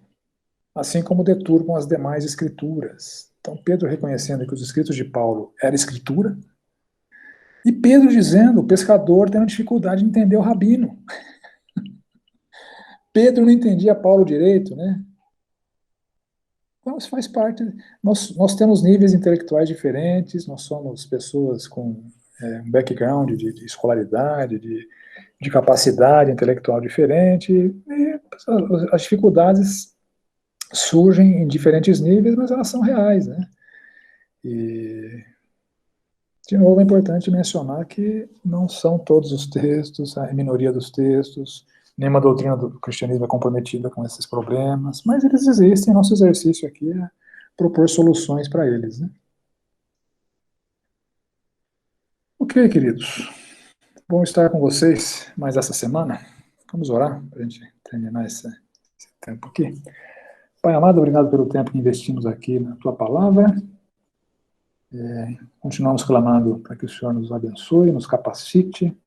assim como deturpam as demais escrituras. Então, Pedro reconhecendo que os escritos de Paulo eram escritura, e Pedro dizendo, o pescador tendo dificuldade de entender o rabino. Pedro não entendia Paulo direito, né? Então, isso faz parte. Nós temos níveis intelectuais diferentes, nós somos pessoas com um background de escolaridade, de capacidade intelectual diferente, e as dificuldades surgem em diferentes níveis, mas elas são reais, né? E, de novo, é importante mencionar que não são todos os textos, a minoria dos textos, nenhuma doutrina do cristianismo é comprometida com esses problemas, mas eles existem, nosso exercício aqui é propor soluções para eles, né? Ok, queridos. Bom estar com vocês mais essa semana. Vamos orar para a gente terminar esse tempo aqui. Pai amado, obrigado pelo tempo que investimos aqui na Tua palavra. Continuamos clamando para que o Senhor nos abençoe, nos capacite,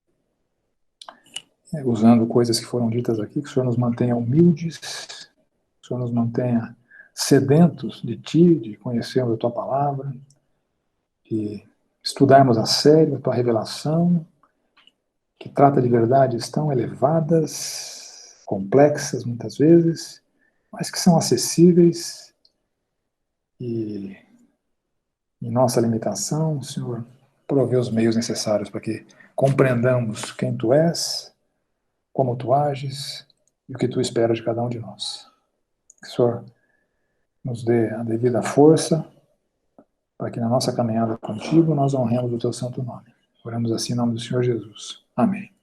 usando coisas que foram ditas aqui, que o Senhor nos mantenha humildes, que o Senhor nos mantenha sedentos de Ti, de conhecermos a Tua palavra, de estudarmos a sério a Tua revelação, que trata de verdades tão elevadas, complexas muitas vezes, mas que são acessíveis e, em nossa limitação, o Senhor provê os meios necessários para que compreendamos quem Tu és, como Tu ages e o que Tu esperas de cada um de nós. Que o Senhor nos dê a devida força para que na nossa caminhada contigo nós honremos o Teu santo nome. Oramos assim em nome do Senhor Jesus. Amém.